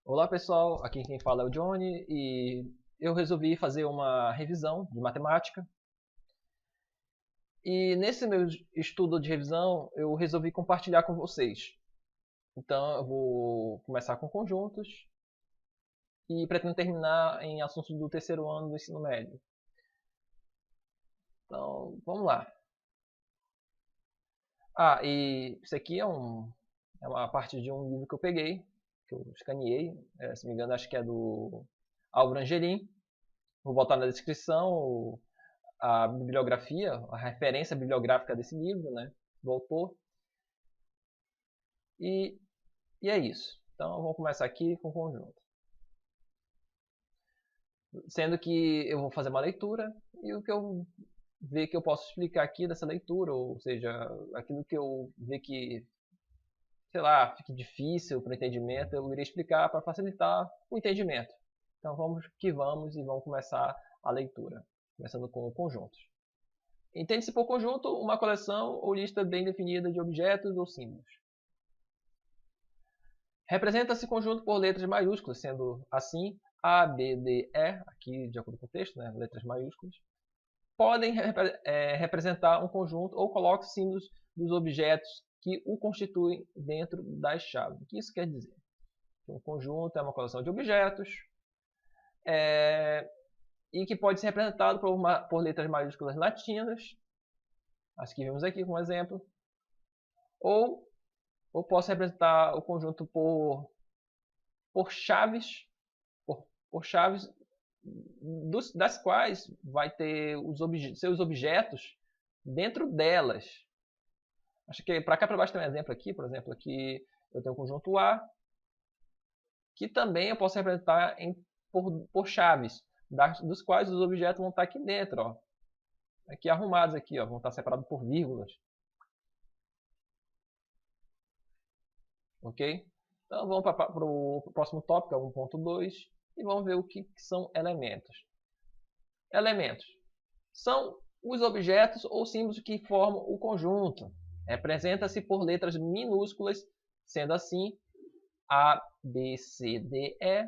Olá pessoal, aqui quem fala é o Johnny e eu resolvi fazer uma revisão de matemática. E nesse meu estudo de revisão eu resolvi compartilhar com vocês. Então eu vou começar com conjuntos e pretendo terminar em assuntos do terceiro ano do ensino médio. Então vamos lá. E isso aqui é uma parte de um livro que eu peguei, que eu escaneei. Se não me engano, acho que é do Álvaro Angelim. Vou botar na descrição a bibliografia, a referência bibliográfica desse livro, né, do autor. E é isso. Então vamos começar aqui com o conjunto. Sendo que eu vou fazer uma leitura e o que eu ver que eu posso explicar aqui dessa leitura, ou seja, aquilo que eu ver que, sei lá, fique difícil para o entendimento, eu irei explicar para facilitar o entendimento. Então vamos que vamos e vamos começar a leitura, começando com conjuntos. Entende-se por conjunto uma coleção ou lista bem definida de objetos ou símbolos. Representa-se conjunto por letras maiúsculas, sendo assim A, B, D, E, aqui de acordo com o texto, né, letras maiúsculas, podem representar um conjunto ou colocam símbolos dos objetos que o constituem dentro das chaves. O que isso quer dizer? Um conjunto é uma coleção de objetos e que pode ser representado por letras maiúsculas latinas, as que vimos aqui como exemplo, ou posso representar o conjunto por chaves, por chaves das quais vai ter seus objetos dentro delas. Acho que para cá para baixo tem um exemplo aqui, por exemplo, aqui eu tenho o conjunto A, que também eu posso representar por chaves, dos quais os objetos vão estar aqui dentro, ó. Aqui arrumados aqui, ó, vão estar separados por vírgulas. Ok? Então vamos para o próximo tópico, é 1.2, e vamos ver o que são elementos. Elementos são os objetos ou símbolos que formam o conjunto. Representa-se por letras minúsculas, sendo assim, A, B, C, D, E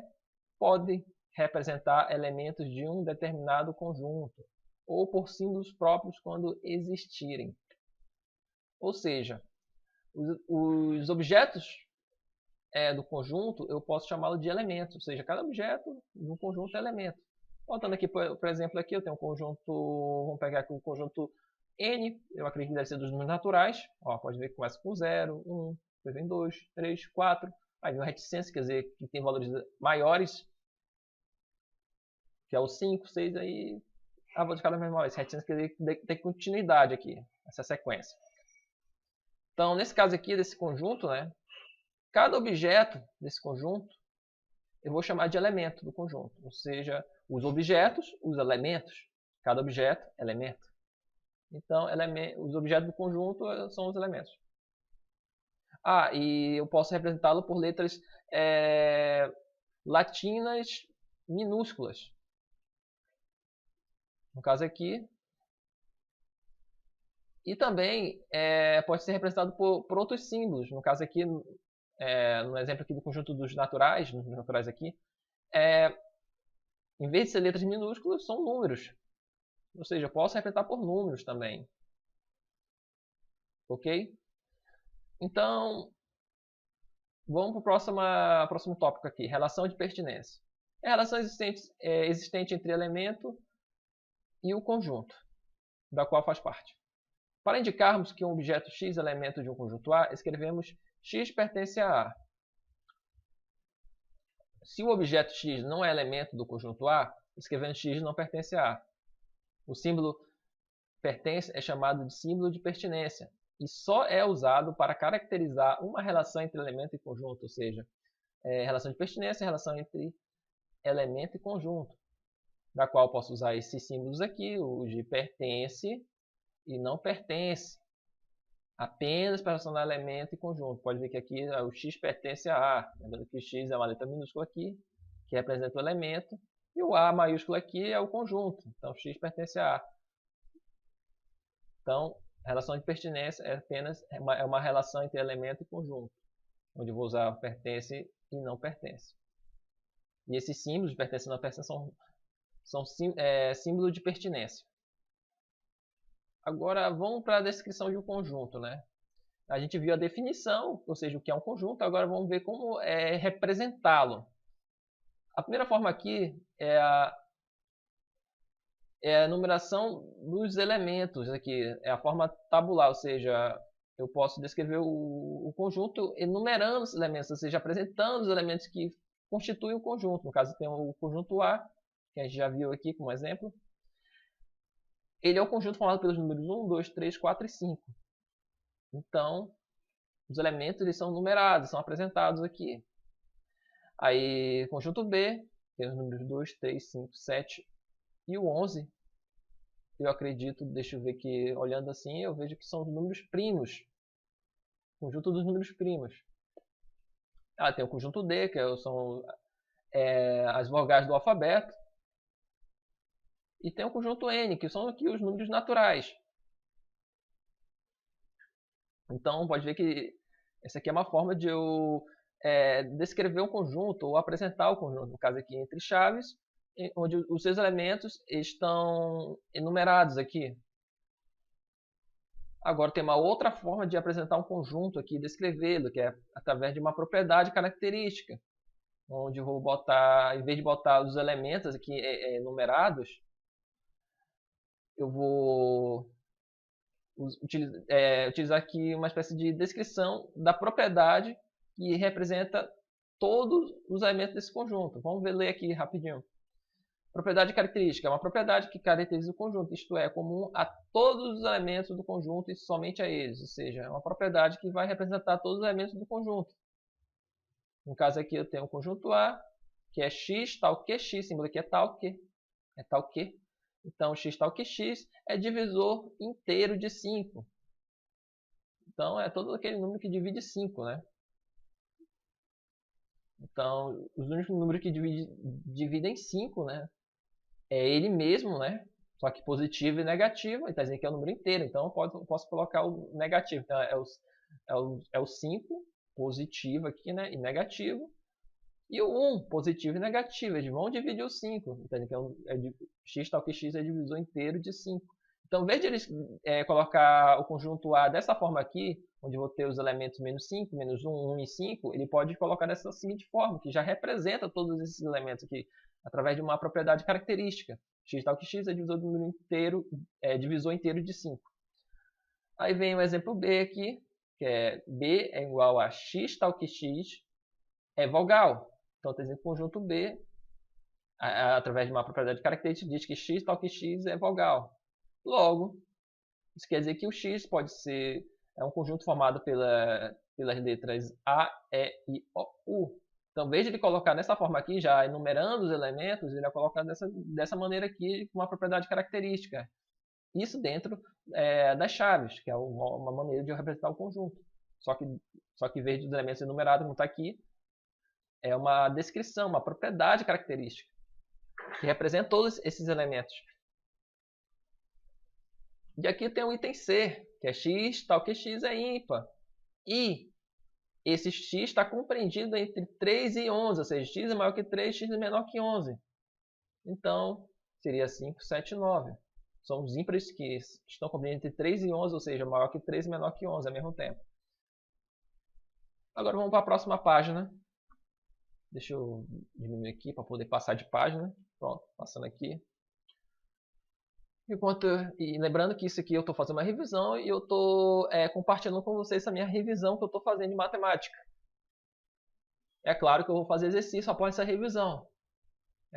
podem representar elementos de um determinado conjunto, ou por símbolos próprios quando existirem. Ou seja, os objetos do conjunto eu posso chamá-lo de elementos, ou seja, cada objeto de um conjunto é elemento. Voltando aqui, por exemplo, aqui eu tenho um conjunto, vamos pegar aqui o conjunto N, eu acredito que deve ser dos números naturais. Ó, pode ver que começa com 0, 1, depois vem 2, 3, 4. Aí vem o reticência, quer dizer, que tem valores maiores, que é o 5, 6, aí a valor de cada vez maior. Esse reticência quer dizer que tem continuidade aqui, essa sequência. Então, nesse caso aqui, desse conjunto, né, cada objeto desse conjunto eu vou chamar de elemento do conjunto, ou seja, os objetos, os elementos, cada objeto, elemento. Então, os objetos do conjunto são os elementos. E eu posso representá-lo por letras latinas minúsculas. No caso aqui. E também pode ser representado por outros símbolos. No caso aqui, no exemplo aqui do conjunto dos naturais aqui, em vez de ser letras minúsculas, são números. Ou seja, eu posso representar por números também. Ok? Então, vamos para o próximo tópico aqui, relação de pertinência. É a relação existente entre elemento e o conjunto, da qual faz parte. Para indicarmos que um objeto X é elemento de um conjunto A, escrevemos X pertence a A. Se o objeto X não é elemento do conjunto A, escrevemos X não pertence a A. O símbolo pertence é chamado de símbolo de pertinência e só é usado para caracterizar uma relação entre elemento e conjunto, ou seja, relação de pertinência é relação entre elemento e conjunto, da qual posso usar esses símbolos aqui, o de pertence e não pertence, apenas para relacionar elemento e conjunto. Pode ver que aqui o X pertence a A, lembrando que o X é uma letra minúscula aqui, que representa o elemento, e o A maiúsculo aqui é o conjunto, então X pertence a A. Então, a relação de pertinência é apenas uma relação entre elemento e conjunto, onde eu vou usar pertence e não pertence. E esses símbolos pertencendo à peça são símbolos de pertinência. Agora vamos para a descrição de um conjunto, né? A gente viu a definição, ou seja, o que é um conjunto, agora vamos ver como representá-lo. A primeira forma aqui é a numeração dos elementos, aqui é a forma tabular, ou seja, eu posso descrever o conjunto enumerando os elementos, ou seja, apresentando os elementos que constituem o conjunto. No caso, tem o conjunto A, que a gente já viu aqui como exemplo. Ele é o conjunto formado pelos números 1, 2, 3, 4 e 5. Então, os elementos eles são numerados, são apresentados aqui. Aí, conjunto B, tem os números 2, 3, 5, 7 e o 11. Eu acredito, deixa eu ver aqui, olhando assim, eu vejo que são os números primos. Conjunto dos números primos. Tem o conjunto D, que são as vogais do alfabeto. E tem o conjunto N, que são aqui os números naturais. Então, pode ver que essa aqui é uma forma de eu descrever um conjunto ou apresentar o conjunto. No caso aqui, entre chaves, onde os seus elementos estão enumerados aqui. Agora, tem uma outra forma de apresentar um conjunto aqui, descrevê-lo, que é através de uma propriedade característica, onde eu vou botar, em vez de botar os elementos aqui enumerados, eu vou utilizar aqui uma espécie de descrição da propriedade que representa todos os elementos desse conjunto. Vamos ler aqui rapidinho. Propriedade característica é uma propriedade que caracteriza o conjunto, isto é comum a todos os elementos do conjunto e somente a eles. Ou seja, é uma propriedade que vai representar todos os elementos do conjunto. No caso aqui eu tenho o conjunto A, que é x tal que x, símbolo aqui é tal que. Então, x tal que x é divisor inteiro de 5. Então, é todo aquele número que divide 5, né? Então, os únicos números que dividem 5, né? É ele mesmo, né? Só que positivo e negativo. Ele está dizendo que é o número inteiro. Então, eu posso colocar o negativo. Então, é o 5 positivo aqui, né? E negativo. E o 1, positivo e negativo, eles vão dividir o 5. Então, x tal que x é divisor inteiro de 5. Então, ao invés de eles colocar o conjunto A dessa forma aqui, onde eu vou ter os elementos menos 5, menos 1, 1 e 5, ele pode colocar dessa seguinte forma, que já representa todos esses elementos aqui, através de uma propriedade característica. X tal que x é divisor do número inteiro, divisor inteiro de 5. Aí vem o exemplo B aqui, que é B é igual a x tal que x é vogal. Então, tem o conjunto B, através de uma propriedade característica, diz que x tal que x é vogal. Logo, isso quer dizer que o x pode ser um conjunto formado pelas letras A, E, I, O, U. Então, em vez de ele colocar nessa forma aqui, já enumerando os elementos, ele vai colocar dessa maneira aqui, com uma propriedade característica. Isso dentro das chaves, que é uma maneira de eu representar o conjunto. Só que em vez dos elementos enumerados, como está aqui, é uma descrição, uma propriedade característica, que representa todos esses elementos. E aqui tem o item C, que é x tal que x é ímpar. E esse x está compreendido entre 3 e 11, ou seja, x é maior que 3, x é menor que 11. Então, seria 5, 7 e 9. São os ímpares que estão compreendidos entre 3 e 11, ou seja, maior que 3 e menor que 11 ao mesmo tempo. Agora vamos para a próxima página. Deixa eu diminuir aqui para poder passar de página. Pronto, passando aqui. E lembrando que isso aqui eu estou fazendo uma revisão e eu estou compartilhando com vocês essa minha revisão que eu estou fazendo de matemática. É claro que eu vou fazer exercício após essa revisão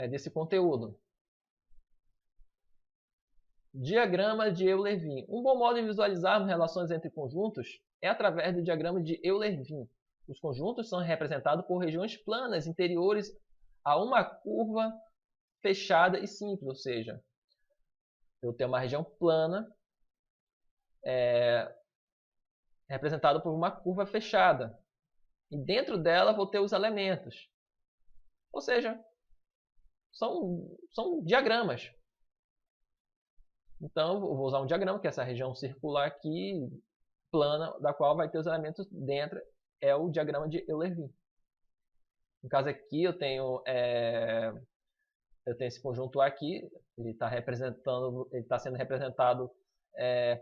desse conteúdo. Diagrama de Euler-Levin. Um bom modo de visualizarmos relações entre conjuntos é através do diagrama de Euler-Levin. Os conjuntos são representados por regiões planas interiores a uma curva fechada e simples, ou seja, eu tenho uma região plana representada por uma curva fechada. E dentro dela vou ter os elementos. Ou seja, são diagramas. Então, eu vou usar um diagrama, que é essa região circular aqui, plana, da qual vai ter os elementos dentro, é o diagrama de Euler-Levin. No caso aqui eu tenho esse conjunto A aqui, ele está sendo representado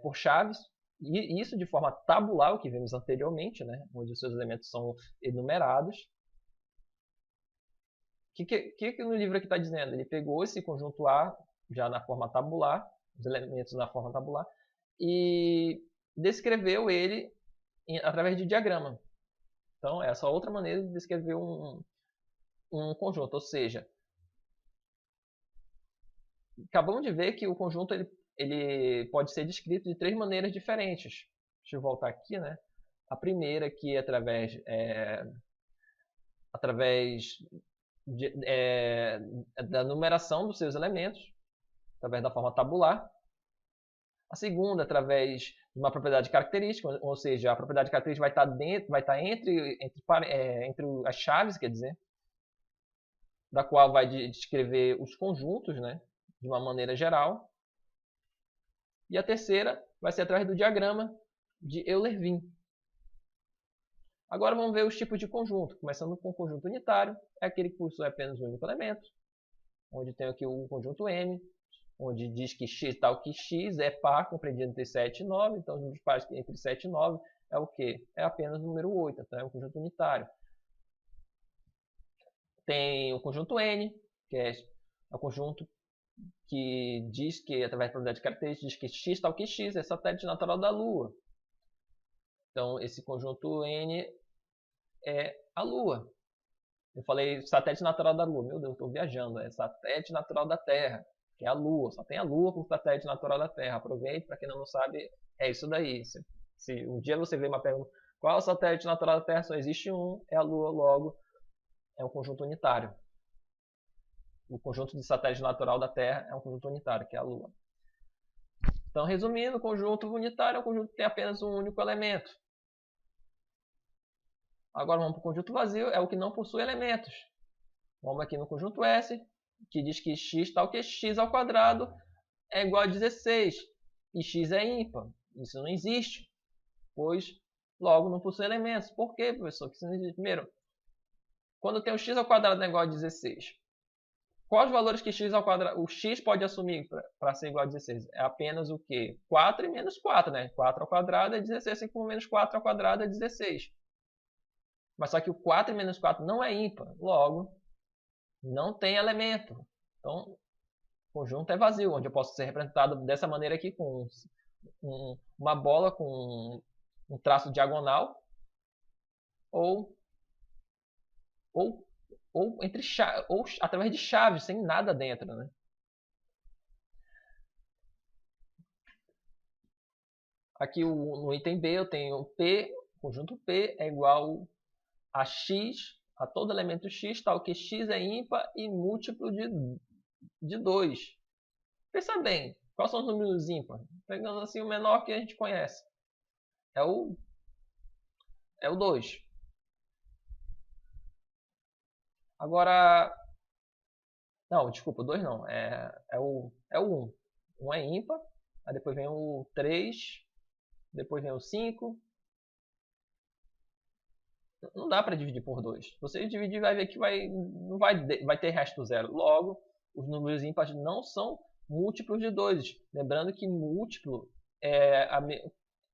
por chaves, e isso de forma tabular, o que vimos anteriormente, né, onde os seus elementos são enumerados. O que no livro aqui está dizendo? Ele pegou esse conjunto A já na forma tabular, os elementos na forma tabular, e descreveu ele através de diagrama. Então, essa é outra maneira de descrever um conjunto, ou seja, acabamos de ver que o conjunto ele pode ser descrito de 3 maneiras diferentes. Deixa eu voltar aqui, né? A primeira que é através da numeração dos seus elementos, através da forma tabular. A segunda, através de uma propriedade característica, ou seja, a propriedade característica vai estar entre as chaves, quer dizer, da qual vai descrever os conjuntos, né, de uma maneira geral. E a terceira vai ser através do diagrama de Euler-Wien. Agora vamos ver os tipos de conjunto. Começando com o conjunto unitário, é aquele que possui apenas um único elemento, onde tem aqui o conjunto M, onde diz que x tal que x é par compreendido entre 7 e 9, então os números pares entre 7 e 9 é o quê? É apenas o número 8, então é um conjunto unitário. Tem o conjunto N, que é o conjunto que diz que, através da propriedade característica, diz que x tal que x é satélite natural da Lua. Então, esse conjunto N é a Lua. Eu falei satélite natural da Lua. Meu Deus, estou viajando. É satélite natural da Terra, que é a Lua. Só tem a Lua como satélite natural da Terra. Aproveite, para quem não sabe, é isso daí. Se um dia você vê uma pergunta, qual é o satélite natural da Terra? Só existe um, é a Lua, logo é um conjunto unitário. O conjunto de satélite natural da Terra é um conjunto unitário, que é a Lua. Então, resumindo, o conjunto unitário é um conjunto que tem apenas um único elemento. Agora vamos para o conjunto vazio, é o que não possui elementos. Vamos aqui no conjunto S, que diz que x tal que x ao quadrado é igual a 16, e x é ímpar. Isso não existe, pois logo não possui elementos. Por quê, professor? Primeiro, quando tem o x ao quadrado é igual a 16, quais os valores que o x pode assumir para ser igual a 16? É apenas o quê? 4 e menos 4, né? 4 ao quadrado é 16, 5 menos 4 ao quadrado é 16. Mas só que o 4 e menos 4 não é ímpar, logo não tem elemento. Então, o conjunto é vazio, onde eu posso ser representado dessa maneira aqui, com uma bola com um traço diagonal, ou através de chaves, sem nada dentro, né? Aqui no item B eu tenho P, conjunto P é igual a x, a todo elemento x, tal que x é ímpar e múltiplo de 2. Pensa bem, quais são os números ímpares? Pegando assim o menor que a gente conhece. É o 2. Agora, não, desculpa, o 2 não, é o 1. 1 é ímpar, aí depois vem o 3, depois vem o 5. Não dá para dividir por 2. Se você dividir, vai ver que não vai ter resto zero. Logo, os números ímpares não são múltiplos de 2. Lembrando que múltiplo é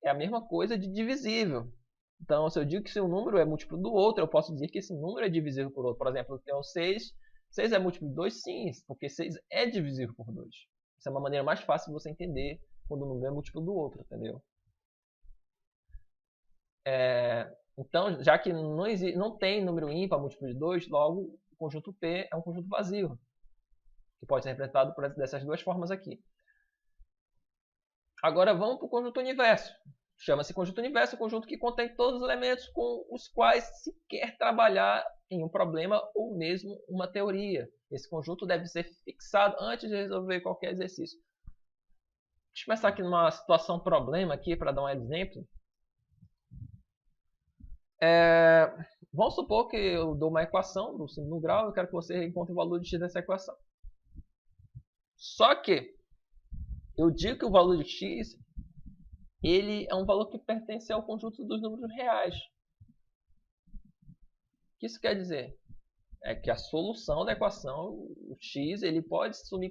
a mesma coisa de divisível. Então, se eu digo que se um número é múltiplo do outro, eu posso dizer que esse número é divisível por outro. Por exemplo, eu tenho 6. 6 é múltiplo de 2? Sim, porque 6 é divisível por 2. Essa é uma maneira mais fácil de você entender quando um número é múltiplo do outro, entendeu? Então, já que não tem número ímpar múltiplo de 2, logo o conjunto P é um conjunto vazio, que pode ser representado dessas duas formas aqui. Agora vamos para o conjunto universo. Chama-se conjunto universo o conjunto que contém todos os elementos com os quais se quer trabalhar em um problema ou mesmo uma teoria. Esse conjunto deve ser fixado antes de resolver qualquer exercício. Deixa eu começar aqui numa situação problema aqui para dar um exemplo. Vamos supor que eu dou uma equação do segundo grau e eu quero que você encontre o valor de x dessa equação. Só que eu digo que o valor de x ele é um valor que pertence ao conjunto dos números reais. O que isso quer dizer? é que a solução da equação, o x, ele pode assumir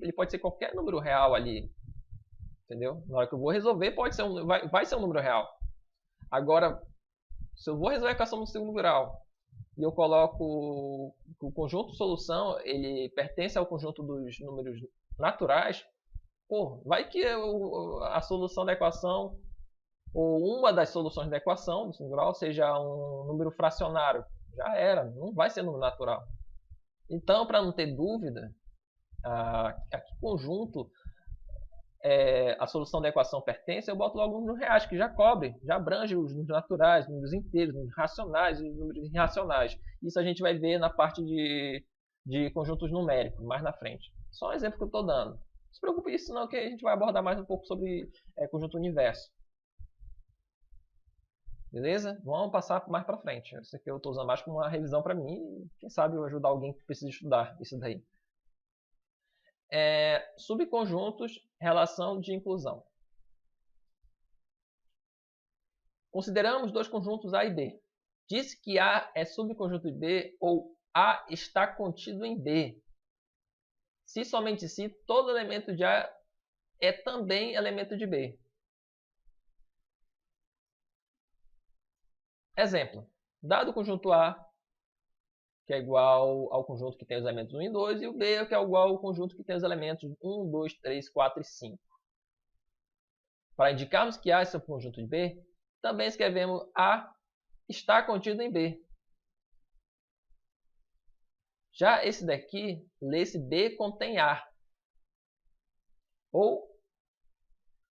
ele pode ser qualquer número real ali. Entendeu? Na hora que eu vou resolver, vai ser um número real. Agora, se eu vou resolver a equação no segundo grau e eu coloco o conjunto solução, ele pertence ao conjunto dos números naturais, pô, vai que a solução da equação, ou uma das soluções da equação do segundo grau, seja um número fracionário. Já era, não vai ser número natural. Então, para não ter dúvida, a que conjunto a solução da equação pertence, eu boto logo um número reais, que já cobre, já abrange os números naturais, os números inteiros, os números racionais e os números irracionais. Isso a gente vai ver na parte de conjuntos numéricos, mais na frente. Só um exemplo que eu estou dando. Não se preocupe com isso não, que a gente vai abordar mais um pouco sobre conjunto universo. Beleza? Vamos passar mais para frente. Isso aqui eu estou usando mais como uma revisão para mim e quem sabe eu ajudar alguém que precisa estudar isso daí. Subconjuntos, relação de inclusão. Consideramos dois conjuntos A e B. Diz que A é subconjunto de B ou A está contido em B. Se somente se todo elemento de A é também elemento de B. Exemplo. Dado o conjunto A, que é igual ao conjunto que tem os elementos 1 e 2, e o B, que é igual ao conjunto que tem os elementos 1, 2, 3, 4 e 5. Para indicarmos que A é subconjunto de B, também escrevemos A está contido em B. Já esse daqui, lê-se B contém A. Ou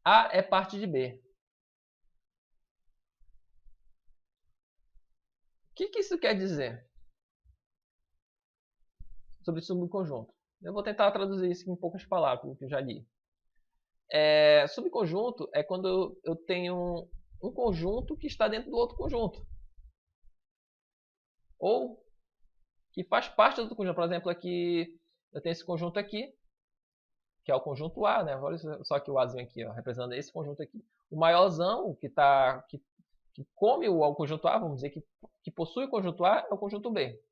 A é parte de B. O que isso quer dizer sobre subconjunto? Eu vou tentar traduzir isso em poucas palavras, que eu já li. Subconjunto é quando eu tenho um conjunto que está dentro do outro conjunto. Ou que faz parte do outro conjunto. Por exemplo, aqui eu tenho esse conjunto aqui, que é o conjunto A, né? Olha só que o Azinho aqui, ó, representando esse conjunto aqui. O maiorzão, que come o conjunto A, vamos dizer, que possui o conjunto A, é o conjunto B.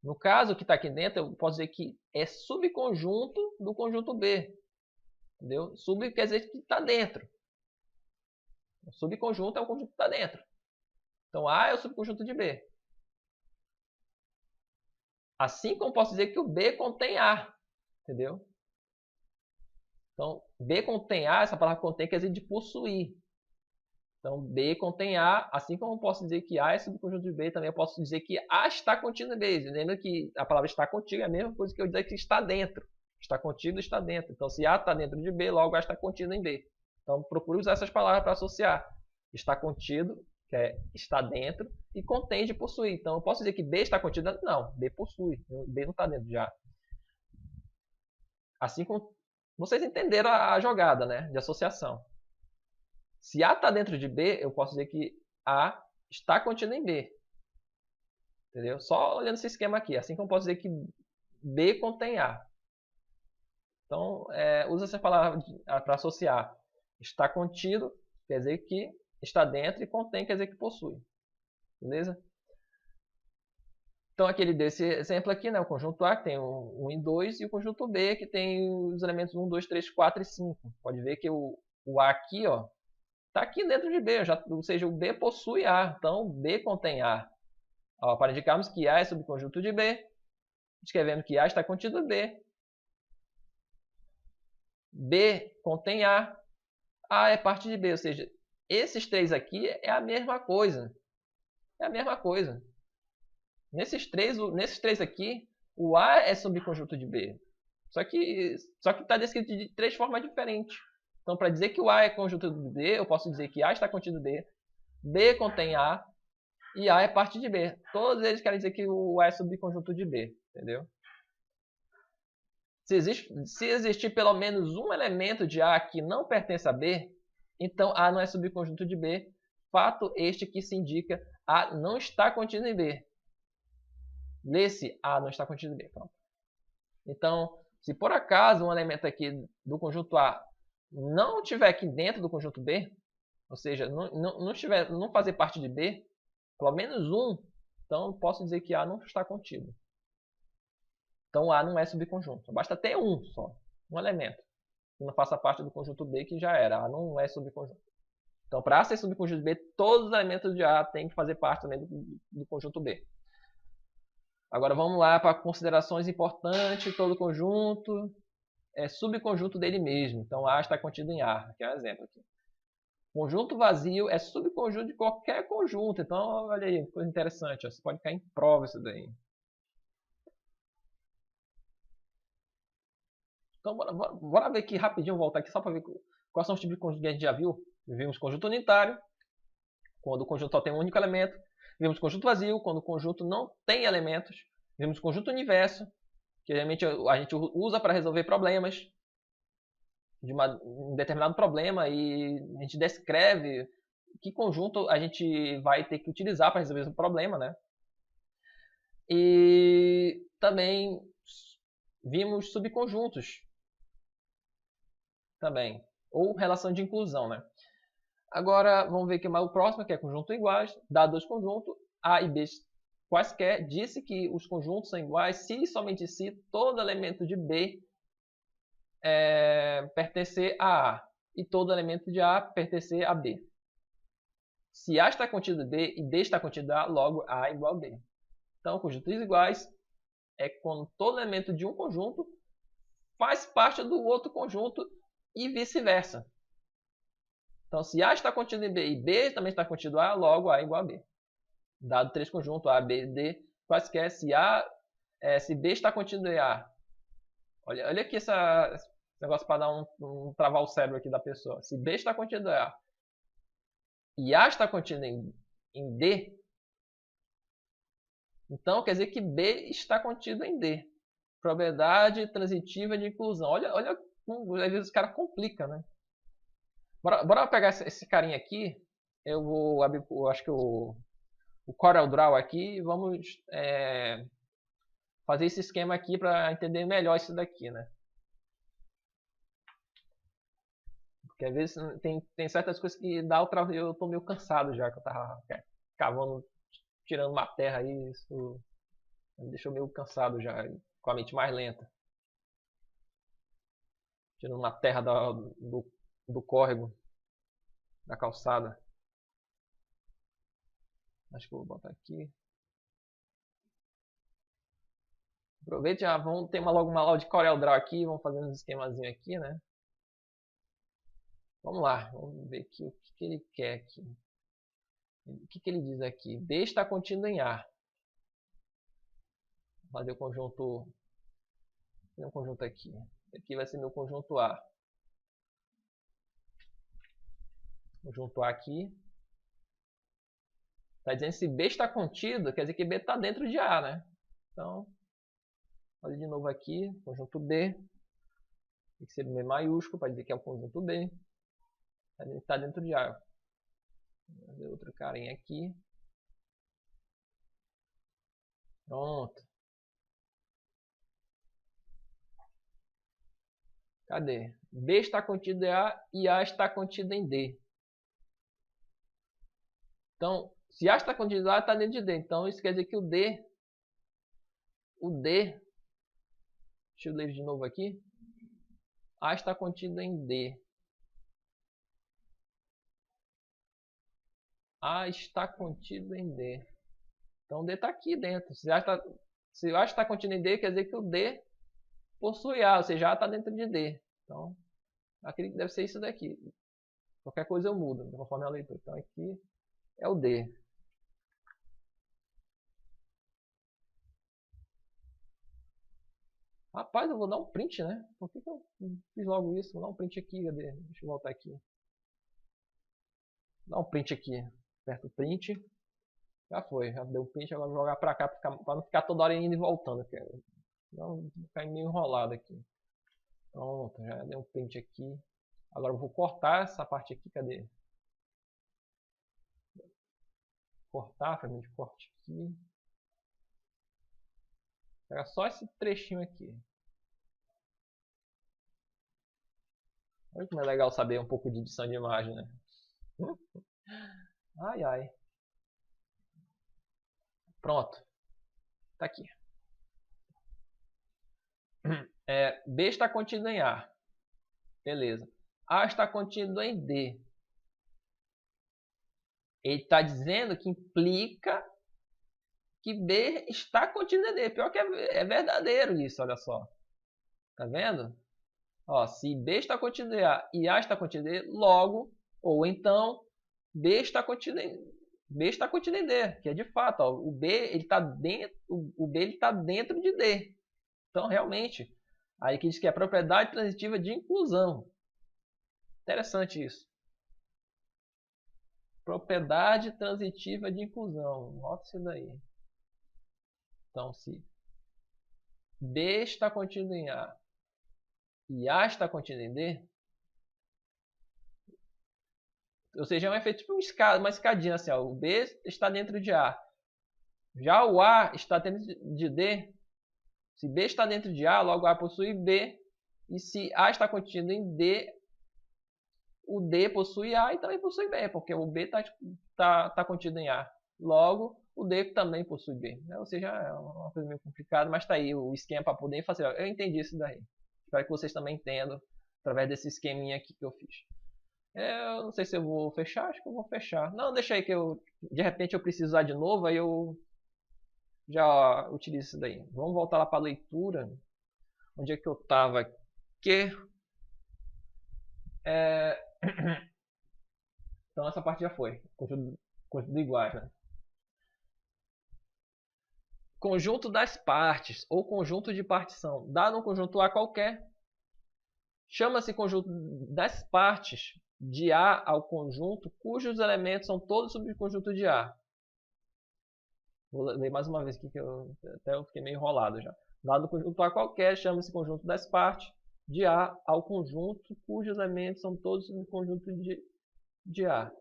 No caso, o que está aqui dentro, eu posso dizer que é subconjunto do conjunto B. Entendeu? Sub quer dizer que está dentro. O subconjunto é o conjunto que está dentro. Então, A é o subconjunto de B. Assim como posso dizer que o B contém A. Entendeu? Então, B contém A, essa palavra contém quer dizer de possuir. Então, B contém A, assim como eu posso dizer que A é subconjunto de B, também eu posso dizer que A está contido em B. Lembra que a palavra está contigo é a mesma coisa que eu dizer que está dentro. Está contido, está dentro. Então, se A está dentro de B, logo A está contido em B. Então, procure usar essas palavras para associar. Está contido, que é está dentro, e contém de possuir. Então, eu posso dizer que B está contido dentro? Não, B possui. B não está dentro de A. Assim como vocês entenderam a jogada, né, de associação. Se A está dentro de B, eu posso dizer que A está contido em B. Entendeu? Só olhando esse esquema aqui. Assim como eu posso dizer que B contém A. Então, usa essa palavra para associar. Está contido quer dizer que está dentro e contém quer dizer que possui. Beleza? Então, aqui ele deu esse exemplo aqui, né? O conjunto A que tem 1 e 2 e o conjunto B que tem os elementos 1, 2, 3, 4 e 5. Pode ver que o A aqui, ó, está aqui dentro de B, ou seja, o B possui A, então B contém A. Ó, para indicarmos que A é subconjunto de B, escrevemos que A está contido em B. B contém A é parte de B, ou seja, esses três aqui é a mesma coisa. É a mesma coisa. Nesses três aqui, o A é subconjunto de B. Só que está descrito de três formas diferentes. Então, para dizer que o A é conjunto de B, eu posso dizer que A está contido em B, B contém A e A é parte de B. Todos eles querem dizer que o A é subconjunto de B, entendeu? Se existir pelo menos um elemento de A que não pertence a B, então A não é subconjunto de B. Fato este que se indica A não está contido em B. Lê-se A não está contido em B. Pronto. Então, se por acaso um elemento aqui do conjunto A não estiver aqui dentro do conjunto B, ou seja, não fazer parte de B, pelo menos um, Então, posso dizer que A não está contido. Então, A não é subconjunto. Basta ter um só, um elemento, que não faça parte do conjunto B, que já era. A não é subconjunto. Então, para ser subconjunto B, todos os elementos de A têm que fazer parte também do conjunto B. Agora, vamos lá para considerações importantes. Todo conjunto é subconjunto dele mesmo. Então, A está contido em A. Aqui é um exemplo. Aqui. Conjunto vazio é subconjunto de qualquer conjunto. Então, olha aí, coisa interessante. Ó. Você pode cair em prova isso daí. Então, bora ver aqui rapidinho, voltar aqui só para ver quais são os tipos de conjunto que a gente já viu. Vimos conjunto unitário, quando o conjunto só tem um único elemento. Vimos conjunto vazio, quando o conjunto não tem elementos. Vimos conjunto universo, que geralmente a gente usa para resolver problemas de um determinado problema e a gente descreve que conjunto a gente vai ter que utilizar para resolver esse problema, né? E também vimos subconjuntos também, ou relação de inclusão, né? Agora vamos ver aqui mais o próximo, que é conjunto iguais, dado dois conjuntos A e B quaisquer, disse que os conjuntos são iguais se e somente se todo elemento de B pertencer a A e todo elemento de A pertencer a B. Se A está contido em B e B está contido em A, logo A é igual a B. Então, conjuntos iguais é quando todo elemento de um conjunto faz parte do outro conjunto e vice-versa. Então, se A está contido em B e B também está contido em A, logo A é igual a B. Dado três conjuntos A, B e D, quaisquer, se B está contido em A. Olha aqui esse negócio para dar travar o cérebro aqui da pessoa. Se B está contido em A e A está contido em D, então quer dizer que B está contido em D. Propriedade transitiva de inclusão. Olha como às vezes os caras complicam, né? Bora pegar esse carinha aqui. Eu vou abrir, acho que o CorelDRAW aqui e vamos fazer esse esquema aqui para entender melhor isso daqui, né? Porque às vezes tem certas coisas que dá eu tô meio cansado já, que eu tava cavando, tirando uma terra aí, isso me deixou meio cansado já, com a mente mais lenta. Tirando uma terra do córrego, da calçada. Acho que eu vou botar aqui. Aproveite, já vamos ter logo uma aula de CorelDRAW aqui, vamos fazer uns esquemazinhos aqui, né? Vamos lá, vamos ver aqui o que ele quer aqui. O que ele diz aqui? B está contido em A. Vou fazer o conjunto. Tem um conjunto aqui. Aqui vai ser meu conjunto A. Conjunto A aqui. Está dizendo que se B está contido, quer dizer que B está dentro de A, né? Então, vou fazer de novo aqui, conjunto B. Tem que ser B maiúsculo para dizer que é o conjunto B. Está dentro de A. Vou fazer outro carinha aqui. Pronto. Cadê? B está contido em A e A está contido em D. Então, se A está contido em A, está dentro de D. Então, isso quer dizer que o D, deixa eu ler de novo aqui. A está contido em D. A está contido em D. Então, o D está aqui dentro. Se A está contido em D, quer dizer que o D possui A, ou seja, A está dentro de D. Então, acredito que deve ser isso daqui. Qualquer coisa eu mudo, conforme a leitura. Então, aqui é o D. Rapaz, eu vou dar um print, né? Por que eu fiz logo isso? Vou dar um print aqui, cadê? Deixa eu voltar aqui. Vou dar um print aqui. Aperto o print. Já foi, já deu o print, agora vou jogar pra cá pra não ficar toda hora indo e voltando. Não ficar meio enrolado aqui. Pronto, já deu um print aqui. Agora eu vou cortar essa parte aqui, cadê? Cortar, fragmento de corte aqui. Pegar só esse trechinho aqui. Olha como é legal saber um pouco de edição de imagem, né? Ai, ai. Pronto. Tá aqui. B está contido em A. Beleza. A está contido em D. Ele está dizendo que implica que B está contido em D. Pior que é verdadeiro isso, olha só. Tá vendo? Ó, se B está contido em A e A está contido em D, logo, ou então, B está contido em D, que é de fato. Ó, o B está dentro de D. Então, realmente, aí que diz que é propriedade transitiva de inclusão. Interessante isso. Propriedade transitiva de inclusão. Nota isso daí. Então, se B está contido em A e A está contido em D, ou seja, é um efeito tipo uma escadinha assim, ó. O B está dentro de A. Já o A está dentro de D. Se B está dentro de A, logo A possui B. E se A está contido em D, o D possui A e também possui B, porque o B está contido em A. Logo, o D também possui B. Ou seja, é uma coisa meio complicada, mas está aí o esquema para poder fazer. Eu entendi isso daí. Espero que vocês também entendam através desse esqueminha aqui que eu fiz. Eu não sei se eu vou fechar, acho que eu vou fechar. Não, deixa aí que de repente eu preciso usar de novo, aí eu já utilizo isso daí. Vamos voltar lá para a leitura. Onde é que eu estava aqui? Então essa parte já foi. Conjunto iguais, né? Conjunto das partes ou conjunto de partição. Dado um conjunto A qualquer, chama-se conjunto das partes de A ao conjunto cujos elementos são todos subconjunto de A. Vou ler mais uma vez aqui que até eu fiquei meio enrolado já. Dado um conjunto A qualquer, chama-se conjunto das partes de A ao conjunto cujos elementos são todos subconjunto de A.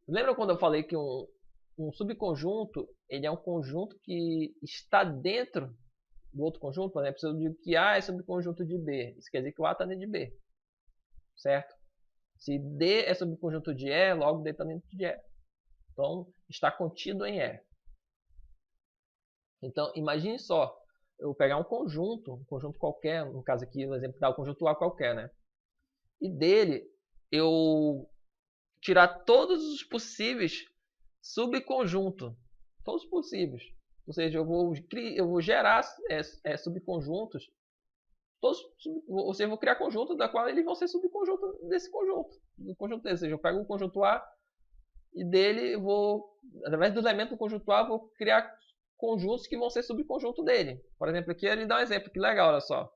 Lembra quando eu falei que um subconjunto ele é um conjunto que está dentro do outro conjunto? Por exemplo, se eu digo que A é subconjunto de B, isso quer dizer que o A está dentro de B. Certo? Se D é subconjunto de E, logo D está dentro de E. Então, está contido em E. Então, imagine só, eu pegar um conjunto qualquer, no caso aqui, no exemplo, dá o conjunto A qualquer, né? E dele, eu tirar todos os possíveis subconjuntos. Todos possíveis. Ou seja, eu vou gerar subconjuntos. Ou seja, eu vou criar conjuntos da qual eles vão ser subconjuntos desse conjunto. Do conjunto desse. Ou seja, eu pego o conjunto A e dele eu vou, através do elemento do conjunto A, vou criar conjuntos que vão ser subconjunto dele. Por exemplo, aqui ele dá um exemplo, que legal, olha só.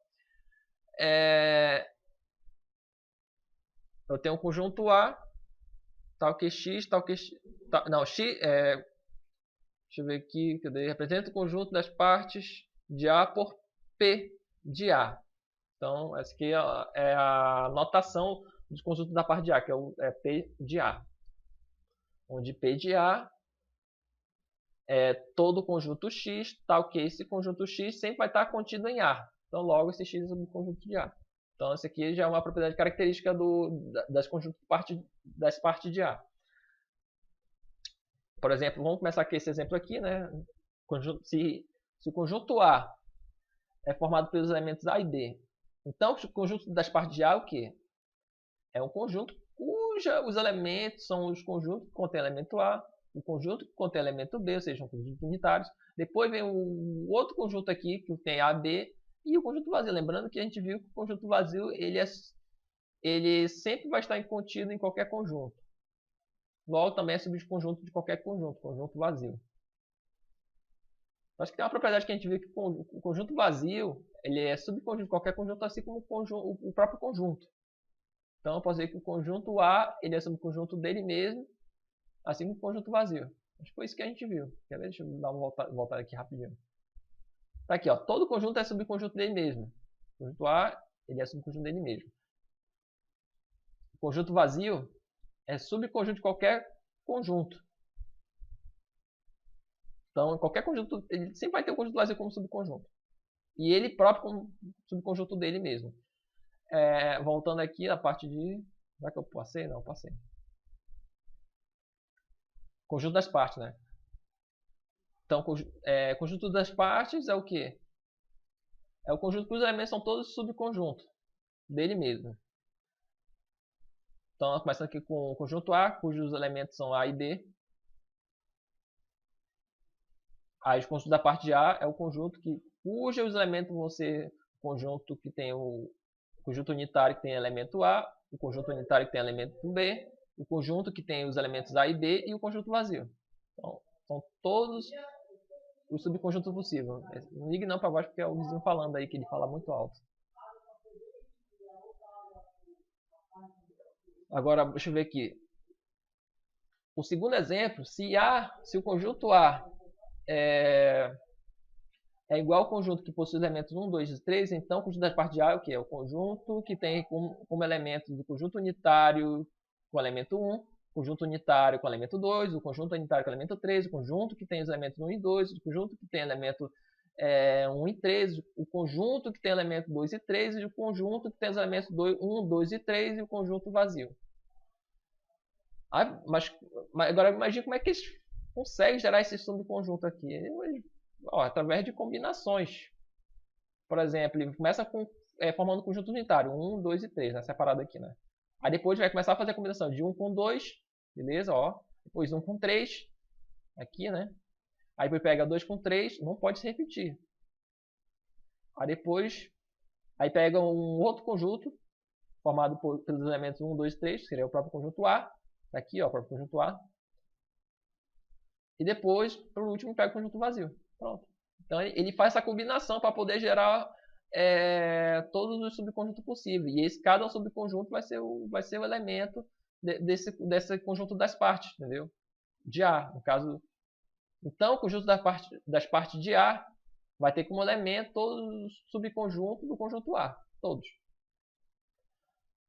Eu tenho um conjunto A, tal que x, tal que x. Não, x. Deixa eu ver aqui, cadê? Representa o conjunto das partes de A por P de A. Então, essa aqui é a notação dos conjuntos da parte de A, que é P de A. Onde P de A é todo o conjunto X, tal que esse conjunto X sempre vai estar contido em A. Então, logo, esse X é um conjunto de A. Então, essa aqui já é uma propriedade característica das conjuntos das partes de A. Por exemplo, vamos começar com esse exemplo aqui, né? Se o conjunto A é formado pelos elementos A e B, então o conjunto das partes de A é o quê? É um conjunto os elementos são os conjuntos que contém elemento A, o conjunto que contém elemento B, ou seja, um conjunto unitários. Depois vem o outro conjunto aqui que tem A, B e o conjunto vazio. Lembrando que a gente viu que o conjunto vazio ele sempre vai estar contido em qualquer conjunto. Logo, também é subconjunto de qualquer conjunto vazio. Acho que tem uma propriedade que a gente viu que o conjunto vazio ele é subconjunto de qualquer conjunto, assim como o próprio conjunto. Então, eu posso dizer que o conjunto A ele é subconjunto dele mesmo, assim como o conjunto vazio. Acho que foi isso que a gente viu. Quer ver? Deixa eu dar uma voltada aqui rapidinho. Tá aqui, ó. Todo conjunto é subconjunto dele mesmo. O conjunto A ele é subconjunto dele mesmo. O conjunto vazio é subconjunto de qualquer conjunto. Então, qualquer conjunto, ele sempre vai ter o conjunto vazio como subconjunto. E ele próprio como subconjunto dele mesmo. Voltando aqui na parte de... Será que eu passei? Não, passei. Conjunto das partes, né? Então, conjunto das partes é o quê? É o conjunto cujos elementos são todos subconjuntos dele mesmo. Então, começando aqui com o conjunto A, cujos elementos são A e B. Aí, o conjunto da parte de A é o conjunto cujos elementos vão ser o conjunto que tem o conjunto unitário que tem elemento A, o conjunto unitário que tem elemento B, o conjunto que tem os elementos A e B e o conjunto vazio. Então, são todos os subconjuntos possíveis. Não ligue não para baixo porque é o vizinho falando aí, que ele fala muito alto. Agora, deixa eu ver aqui. O segundo exemplo, se o conjunto A é igual ao conjunto que possui elementos 1, 2 e 3, então o conjunto das partes de A é o quê? É o conjunto que tem como elementos o conjunto unitário com o elemento 1, o conjunto unitário com o elemento 2, o conjunto unitário com o elemento 3, o conjunto que tem os elementos 1 e 2, o conjunto que tem elemento 1 e 3, o conjunto que tem elemento 2 e 3 e o conjunto que tem os elementos 1, 2 e 3 e o conjunto vazio. Mas agora imagine como é que eles conseguem gerar esse subconjunto aqui. Através de combinações. Por exemplo, ele começa formando conjunto unitário, 1, 2 e 3, né? Separado aqui, né? Aí depois vai começar a fazer a combinação de 1 com 2, beleza? Ó. Depois 1 com 3, aqui, né? Aí depois pega 2 com 3, não pode se repetir. Aí depois, pega um outro conjunto, formado pelos elementos 1, 2 e 3, que seria o próprio conjunto A. Aqui, ó, o próprio conjunto A. E depois, por último, pega o conjunto vazio. Pronto. Então ele faz essa combinação para poder gerar todos os subconjuntos possíveis. E cada subconjunto vai ser o elemento desse conjunto das partes, entendeu? De A, no caso. Então, o conjunto das partes de A vai ter como elemento todos os subconjuntos do conjunto A. Todos.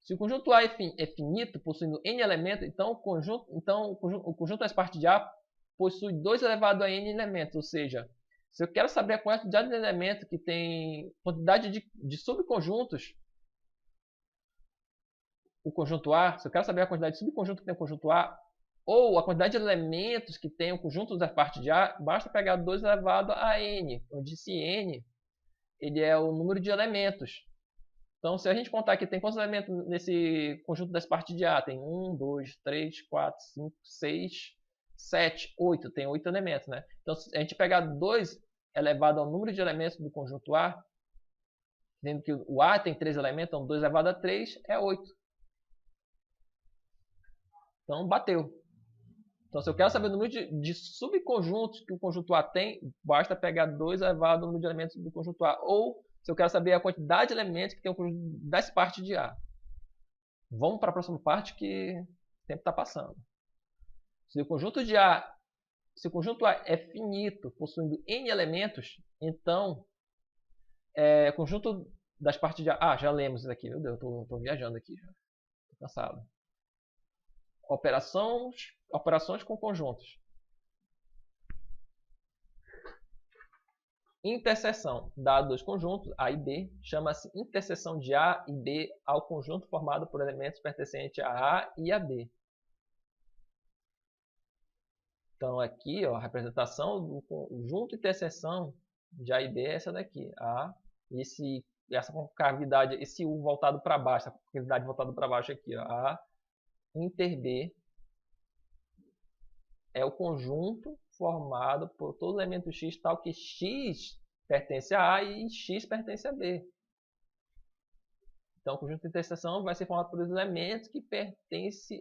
Se o conjunto A é finito, possuindo n elementos, então o conjunto das partes de A possui 2 elevado a n elementos, ou seja, se eu quero saber a quantidade de elementos que tem quantidade de subconjuntos, o conjunto A, se eu quero saber a quantidade de subconjuntos que tem o conjunto A, ou a quantidade de elementos que tem o conjunto da parte de A, basta pegar 2 elevado a n, onde esse n ele é o número de elementos. Então, se a gente contar aqui, tem quantos elementos nesse conjunto das partes de A? Tem 1, 2, 3, 4, 5, 6, 7, 8. Tem 8 elementos, né? Então, se a gente pegar 2 elevado ao número de elementos do conjunto A, sendo que o A tem 3 elementos, então 2 elevado a 3 é 8. Então, bateu. Então, se eu quero saber o número de subconjuntos que o conjunto A tem, basta pegar 2 elevado ao número de elementos do conjunto A. Ou, se eu quero saber a quantidade de elementos que tem o conjunto das partes de A. Vamos para a próxima parte que o tempo está passando. Se o conjunto A é finito, possuindo n elementos, então o conjunto das partes de A... já lemos isso aqui, meu Deus, estou viajando aqui já. Estou cansado. Operações com conjuntos. Interseção. Dados dois conjuntos, A e B, chama-se interseção de A e B ao conjunto formado por elementos pertencentes a A e a B. Então, aqui, ó, a representação do conjunto interseção de A e B é essa daqui. A, essa concavidade, esse U voltado para baixo, essa concavidade voltada para baixo aqui, ó, A inter B é o conjunto formado por todo elemento X, tal que X pertence a A e X pertence a B. Então, o conjunto de interseção vai ser formado por elementos que pertencem,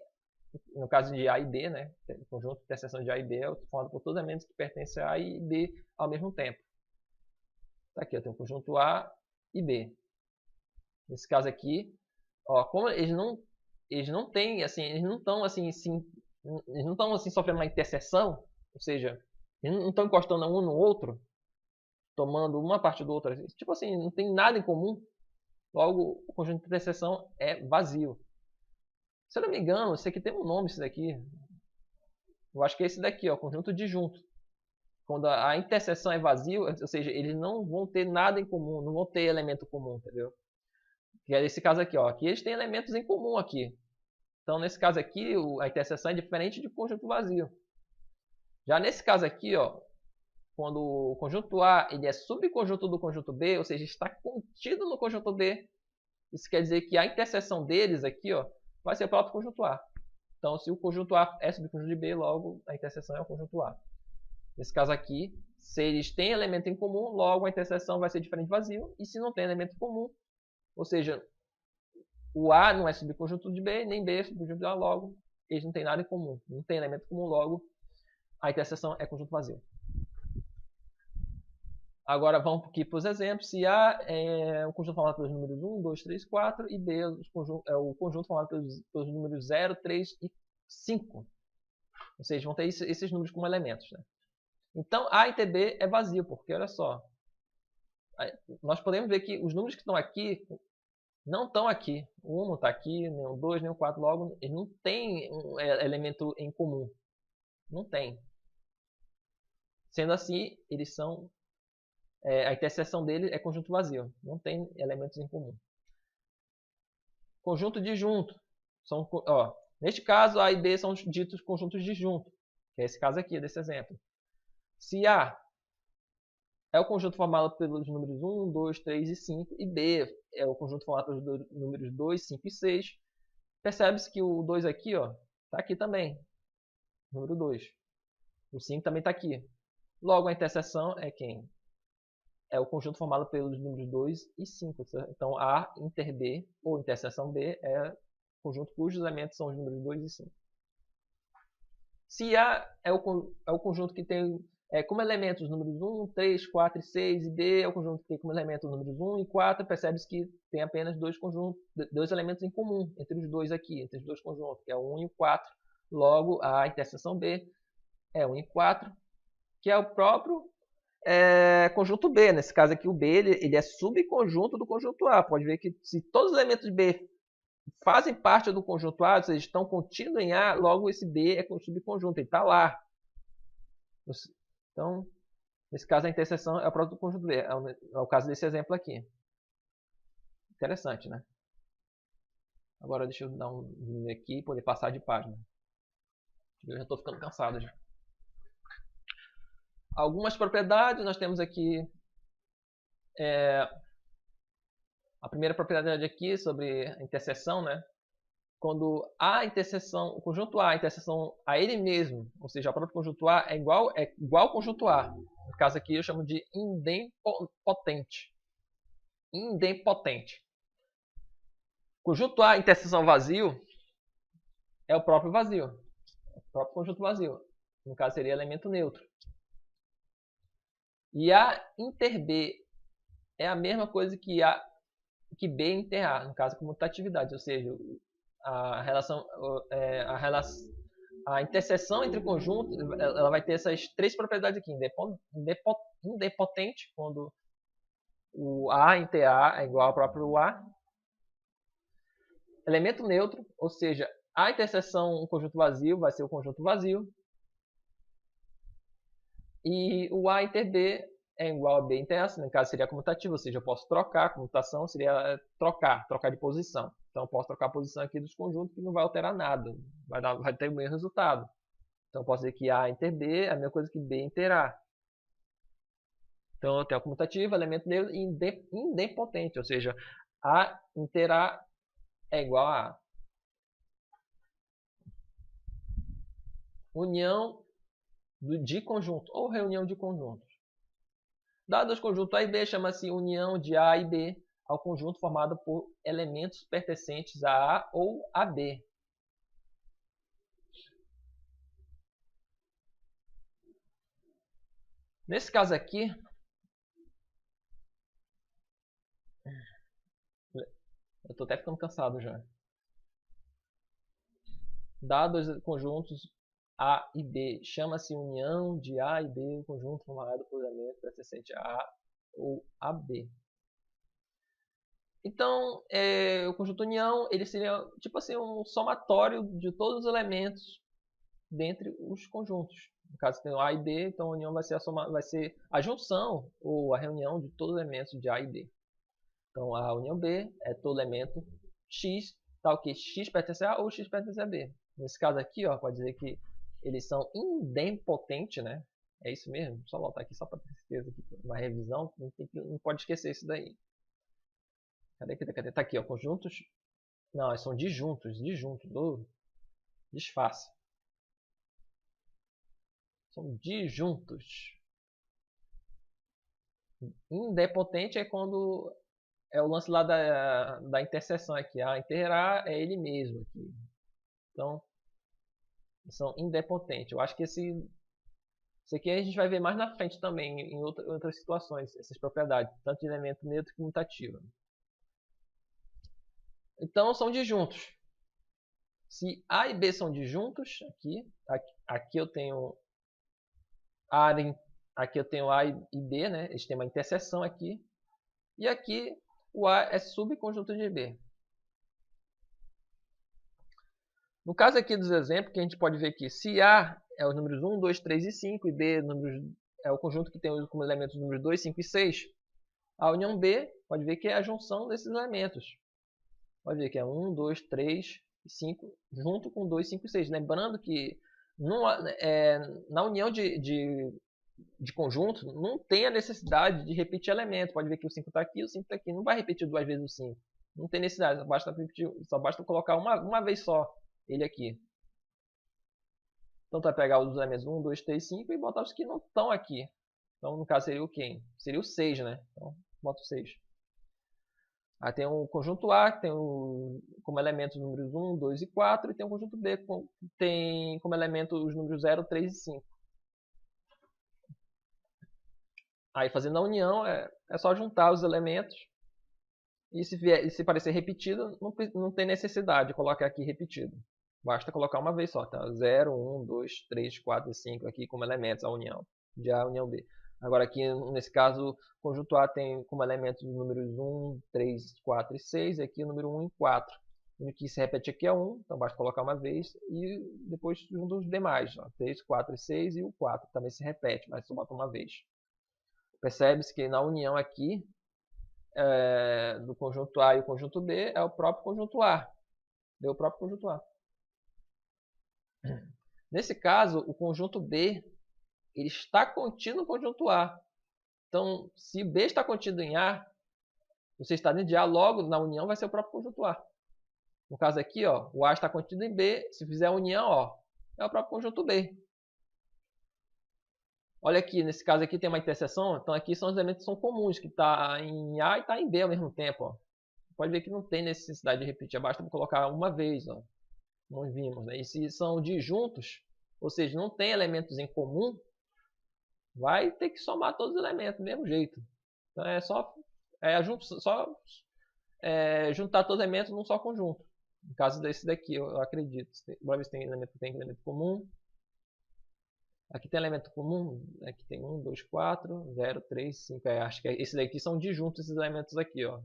no caso de A e B, né? O conjunto de interseção de A e B é formado por todos os elementos que pertencem a A e B ao mesmo tempo. Tá aqui, eu tenho o conjunto A e B. Nesse caso aqui, ó, como eles não têm, assim, eles não estão assim sofrendo uma interseção, ou seja, eles não estão encostando um no outro, tomando uma parte do outro, tipo assim, não tem nada em comum. Logo, o conjunto de interseção é vazio. Se eu não me engano, esse aqui tem um nome, esse daqui. Eu acho que é esse daqui, ó, conjunto disjunto. Quando a interseção é vazio, ou seja, eles não vão ter nada em comum, não vão ter elemento comum, entendeu? Que é esse caso aqui, ó. Aqui eles têm elementos em comum aqui. Então, nesse caso aqui, a interseção é diferente de conjunto vazio. Já nesse caso aqui, ó, quando o conjunto A ele é subconjunto do conjunto B, ou seja, está contido no conjunto B, isso quer dizer que a interseção deles aqui, ó, vai ser o próprio conjunto A. Então, se o conjunto A é subconjunto de B, logo a interseção é o conjunto A. Nesse caso aqui, se eles têm elemento em comum, logo a interseção vai ser diferente de vazio. E se não tem elemento em comum, ou seja, o A não é subconjunto de B, nem B é subconjunto de A, logo eles não têm nada em comum. Não tem elemento em comum, logo a interseção é conjunto vazio. Agora vamos aqui para os exemplos. Se A é o conjunto formado pelos números 1, 2, 3, 4 e B é o conjunto formado pelos números 0, 3 e 5. Ou seja, vão ter esses números como elementos. Né? Então, A e TB é vazio, porque olha só. Nós podemos ver que os números que estão aqui não estão aqui. O 1 não está aqui, nem o 2, nem o 4. Logo, eles não têm um elemento em comum. Não tem. Sendo assim, eles são... a interseção dele é conjunto vazio. Não tem elementos em comum. Conjunto disjunto. Neste caso, A e B são ditos conjuntos disjuntos. Que é esse caso aqui, desse exemplo. Se A é o conjunto formado pelos números 1, 2, 3 e 5, e B é o conjunto formado pelos números 2, 5 e 6, percebe-se que o 2 aqui está aqui também. Número 2. O 5 também está aqui. Logo, a interseção é quem? É o conjunto formado pelos números 2 e 5. Então, A inter B, ou interseção B, é o conjunto cujos elementos são os números 2 e 5. Se A é o conjunto que tem como elementos os números 1, 3, 4 e 6, e B é o conjunto que tem como elementos os números 1 e 4, percebe-se que tem apenas dois elementos em comum entre os dois aqui, entre os dois conjuntos, que é o 1 e o 4. Logo, a interseção B é 1 e 4, que é o próprio conjunto B. Nesse caso aqui, o B ele é subconjunto do conjunto A. Pode ver que se todos os elementos B fazem parte do conjunto A, ou seja, estão contidos em A, logo esse B é subconjunto, ele está lá. Então, nesse caso, a interseção é o próprio conjunto B. É o caso desse exemplo aqui. Interessante, né? Agora deixa eu dar um zoom aqui e poder passar de página. Eu já estou ficando cansado já. Algumas propriedades, nós temos aqui a primeira propriedade aqui sobre a interseção, né? Quando a interseção, o conjunto A, a interseção a ele mesmo, ou seja, o próprio conjunto A é igual ao conjunto A. No caso aqui eu chamo de idempotente. Idempotente. Conjunto A, interseção vazio, é o próprio vazio. O próprio conjunto vazio. No caso seria elemento neutro. E A inter B é a mesma coisa que B inter A, no caso comutatividade, ou seja, a interseção entre conjuntos, ela vai ter essas três propriedades aqui: idempotente, quando o A inter A é igual ao próprio A; elemento neutro, ou seja, a interseção um conjunto vazio vai ser o conjunto vazio; e o A inter B é igual a B inter A, no caso seria comutativo, ou seja, eu posso trocar, a comutação seria trocar de posição. Então eu posso trocar a posição aqui dos conjuntos que não vai alterar nada, vai ter o mesmo resultado. Então eu posso dizer que A inter B é a mesma coisa que B inter A. Então eu tenho a comutativa, elemento neutro e idempotente, ou seja, A inter A é igual a A. União de conjunto ou reunião de conjuntos. Dados os conjuntos A e B, chama-se união de A e B ao conjunto formado por elementos pertencentes a A ou a B. Nesse caso aqui, eu estou até ficando cansado já. Dados os conjuntos A e B, chama-se união de A e B, conjunto formado por elementos pertencentes a A ou a B. Então, o conjunto união ele seria tipo assim um somatório de todos os elementos dentre os conjuntos. No caso tem A e B, então a união vai ser a junção ou a reunião de todos os elementos de A e B. Então a união B é todo elemento X, tal que X pertence a A ou X pertence a B. Nesse caso aqui, pode dizer que eles são idempotentes, né? É isso mesmo? Só voltar aqui só para ter certeza que uma revisão, não pode esquecer isso daí. Cadê? Tá aqui, ó, conjuntos. Não, são disjuntos, disfarce. São disjuntos. Indepotente é quando é o lance lá da interseção aqui. A inter A é ele mesmo aqui. Então, são indepotentes. Eu acho que isso aqui a gente vai ver mais na frente também, em outras situações, essas propriedades, tanto de elemento neutro como mutativo. Então, são disjuntos. Se A e B são disjuntos, aqui eu tenho A, aqui eu tenho A e B, né? Eles têm uma interseção aqui. E aqui o A é subconjunto de B. No caso aqui dos exemplos, que a gente pode ver que se A é os números 1, 2, 3 e 5, e B é o conjunto que tem como elementos os números 2, 5 e 6, a união B pode ver que é a junção desses elementos. Pode ver que é 1, 2, 3 e 5, junto com 2, 5 e 6. Lembrando que na união de conjunto, não tem a necessidade de repetir elemento. Pode ver que o 5 está aqui, o 5 está aqui. Não vai repetir duas vezes o 5. Não tem necessidade, só basta colocar uma vez só ele aqui. Então, tu vai pegar os elementos 1, 2, 3, 5 e botar os que não estão aqui. Então, no caso, seria o quem? Seria o 6, né? Então, bota o 6. Aí tem o conjunto A, que tem como elementos os números 1, 2 e 4. E tem o conjunto B, que tem como elementos os números 0, 3 e 5. Aí, fazendo a união, é só juntar os elementos. E se parecer repetido, não tem necessidade de colocar aqui repetido. Basta colocar uma vez só, tá? 0, 1, 2, 3, 4 e 5 aqui como elementos a união, de A a união B. Agora aqui, nesse caso, o conjunto A tem como elementos os números 1, 3, 4 e 6, e aqui o número 1 e 4. O que se repete aqui é 1, então basta colocar uma vez, e depois junto os demais, ó, 3, 4 e 6, e o 4 também se repete, mas só bota uma vez. Percebe-se que na união aqui, do conjunto A e o conjunto B, é o próprio conjunto A. Deu o próprio conjunto A. Nesse caso, o conjunto B ele está contido no conjunto A. Então, se B está contido em A, você está dentro de A, logo na união vai ser o próprio conjunto A. No caso aqui, ó, o A está contido em B, se fizer a união, ó, é o próprio conjunto B. Olha aqui, nesse caso aqui tem uma interseção, então aqui são os elementos que são comuns, que está em A e está em B ao mesmo tempo. Ó. Pode ver que não tem necessidade de repetir, basta colocar uma vez, ó, como vimos. Né? E se são disjuntos, ou seja, não tem elementos em comum, vai ter que somar todos os elementos do mesmo jeito. Então é só juntar todos os elementos num só conjunto. No caso desse daqui, eu acredito. Bora ver se tem elemento comum. Aqui tem elemento comum. Aqui tem 1, 2, 4, 0, 3, 5. Acho que esses daqui são disjuntos, esses elementos aqui. Ó.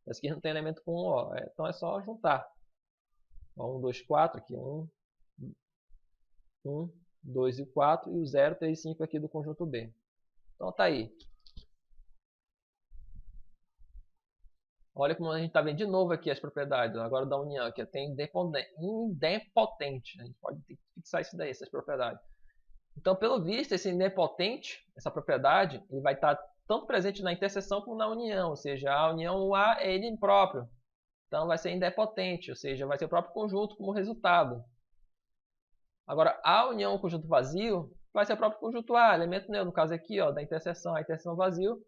Esse aqui não tem elemento comum. Ó. Então é só juntar. Ó, 1, 2, 4. Aqui 1, 2 e 4. E o 0, 3 e 5 aqui do conjunto B. Então tá aí. Olha como a gente está vendo de novo aqui as propriedades. Agora da união aqui. Tem idempotente. A gente pode fixar isso daí, essas propriedades. Então, pelo visto, esse idempotente, essa propriedade, ele vai estar tanto presente na interseção como na união. Ou seja, a união A é ele próprio. Então, vai ser idempotente. Ou seja, vai ser o próprio conjunto como resultado. Agora, a união conjunto vazio vai ser o próprio conjunto A, elemento neutro. No caso aqui, ó, da interseção, a interseção vazio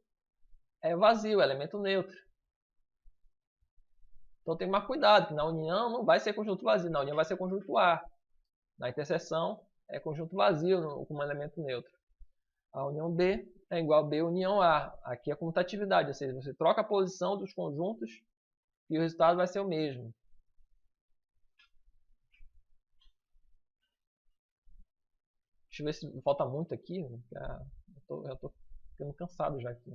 é vazio, é elemento neutro. Então tem que tomar cuidado, que na união não vai ser conjunto vazio, na união vai ser conjunto A. Na interseção é conjunto vazio como elemento neutro. A união B é igual a B união A. Aqui é comutatividade, ou seja, você troca a posição dos conjuntos e o resultado vai ser o mesmo. Deixa eu ver se falta muito aqui. Eu estou ficando cansado já aqui.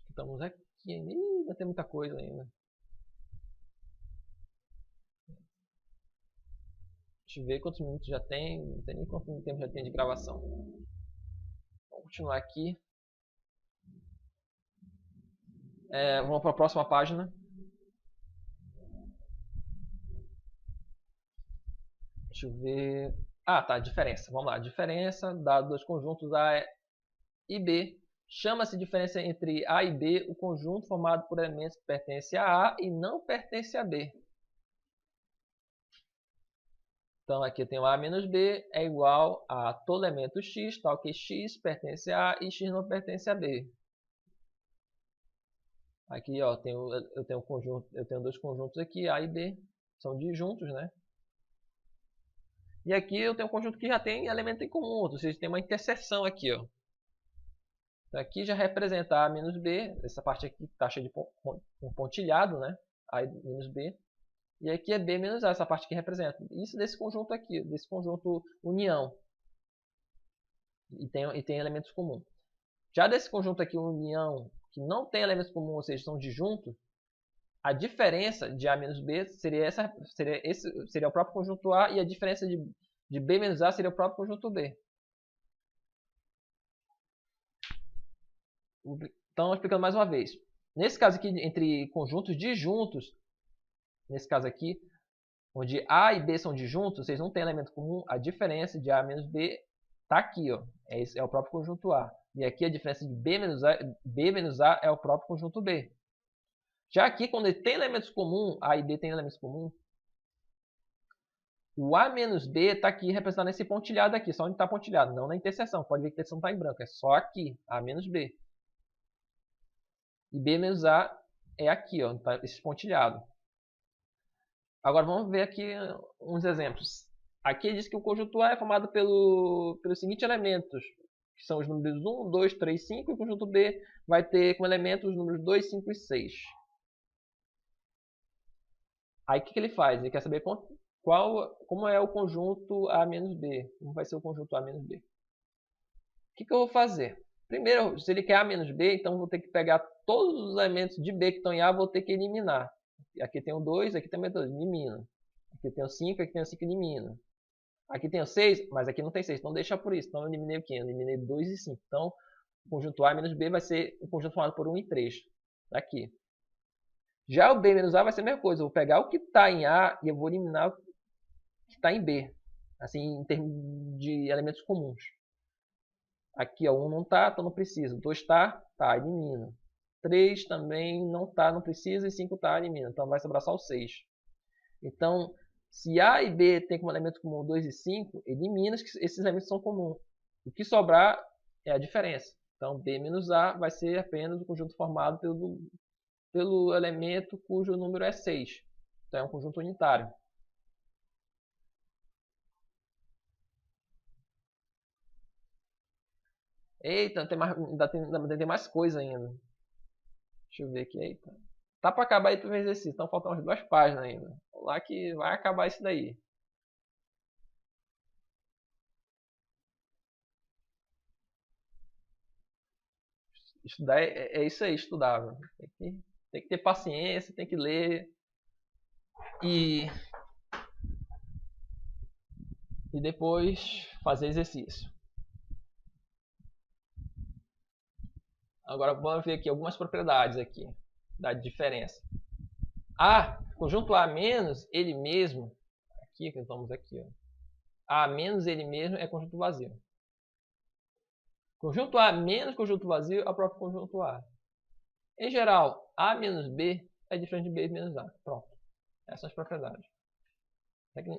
Estamos aqui. Ainda tem muita coisa ainda. Deixa eu ver quantos minutos já tem. Não sei nem quanto tempo já tem de gravação. Vamos continuar aqui. Vamos para a próxima página. Deixa eu ver. Ah, tá, diferença. Vamos lá. Diferença dado dos conjuntos A e B. Chama-se diferença entre A e B o conjunto formado por elementos que pertencem a A e não pertencem a B. Então, aqui eu tenho A menos B é igual a todo elemento x, tal que x pertence a A e x não pertence a B. Aqui, ó, eu tenho dois conjuntos aqui, A e B, são disjuntos, né? E aqui eu tenho um conjunto que já tem elemento em comum, ou seja, tem uma interseção aqui, ó. Então, aqui já representa A menos B, essa parte aqui está cheia de pontilhado, né? A menos B. E aqui é B menos A, essa parte que representa. Isso desse conjunto aqui, desse conjunto união. E tem elementos comuns. Já desse conjunto aqui, união, que não tem elementos comuns, ou seja, são disjuntos, a diferença de A menos B seria o próprio conjunto A, e a diferença de B menos A seria o próprio conjunto B. Então, explicando mais uma vez. Nesse caso aqui, entre conjuntos disjuntos, nesse caso aqui, onde A e B são disjuntos, vocês não têm elemento comum, a diferença de A menos B está aqui, ó. É o próprio conjunto A. E aqui a diferença de B menos A é o próprio conjunto B. Já aqui, quando ele tem elementos comuns, A e B tem elementos comuns, o A menos B está aqui representado nesse pontilhado aqui, só onde está pontilhado, não na interseção. Pode ver que a interseção está em branco, é só aqui, A menos B. E B menos A é aqui, ó, tá esse pontilhado. Agora vamos ver aqui uns exemplos. Aqui diz que o conjunto A é formado pelos seguintes elementos, que são os números 1, 2, 3, 5, e o conjunto B vai ter como elementos os números 2, 5 e 6. Aí o que ele faz? Ele quer saber como é o conjunto A menos B. Como vai ser o conjunto A menos B? O que eu vou fazer? Primeiro, se ele quer A menos B, então eu vou ter que pegar todos os elementos de B que estão em A, vou ter que eliminar. Aqui tem o 2, aqui também tem o 2, elimina. Aqui tem o 5, aqui tem o 5, elimina. Aqui tem o 6, mas aqui não tem 6, então deixa por isso. Então eu eliminei o quê? Eu eliminei 2 e 5. Então o conjunto A menos B vai ser um conjunto formado por 1 e 3. Aqui. Já o B menos A vai ser a mesma coisa. Eu vou pegar o que está em A e eu vou eliminar o que está em B. Assim, em termos de elementos comuns. Aqui, ó, 1 não está, então não precisa. 2 está, tá, elimina. 3 também não está, não precisa. E 5 está, elimina. Então vai sobrar só o 6. Então, se A e B tem como elemento comum 2 e 5, elimina esses elementos são comuns. O que sobrar é a diferença. Então, B menos A vai ser apenas o conjunto formado pelo elemento cujo número é 6. Então, é um conjunto unitário. Eita, ainda tem mais coisa ainda. Deixa eu ver aqui. Eita. Tá para acabar aí para o exercício. Então, faltam umas 2 páginas ainda. Vamos lá que vai acabar isso daí. Estudar é isso aí, estudar. Tem que ter paciência, tem que ler. E depois fazer exercício. Agora vamos ver aqui algumas propriedades aqui da diferença. A, conjunto A menos ele mesmo, aqui que estamos aqui, ó. A menos ele mesmo é conjunto vazio. Conjunto A menos conjunto vazio é o próprio conjunto A. Em geral, A menos B é diferente de B menos A. Pronto. Essas são as propriedades.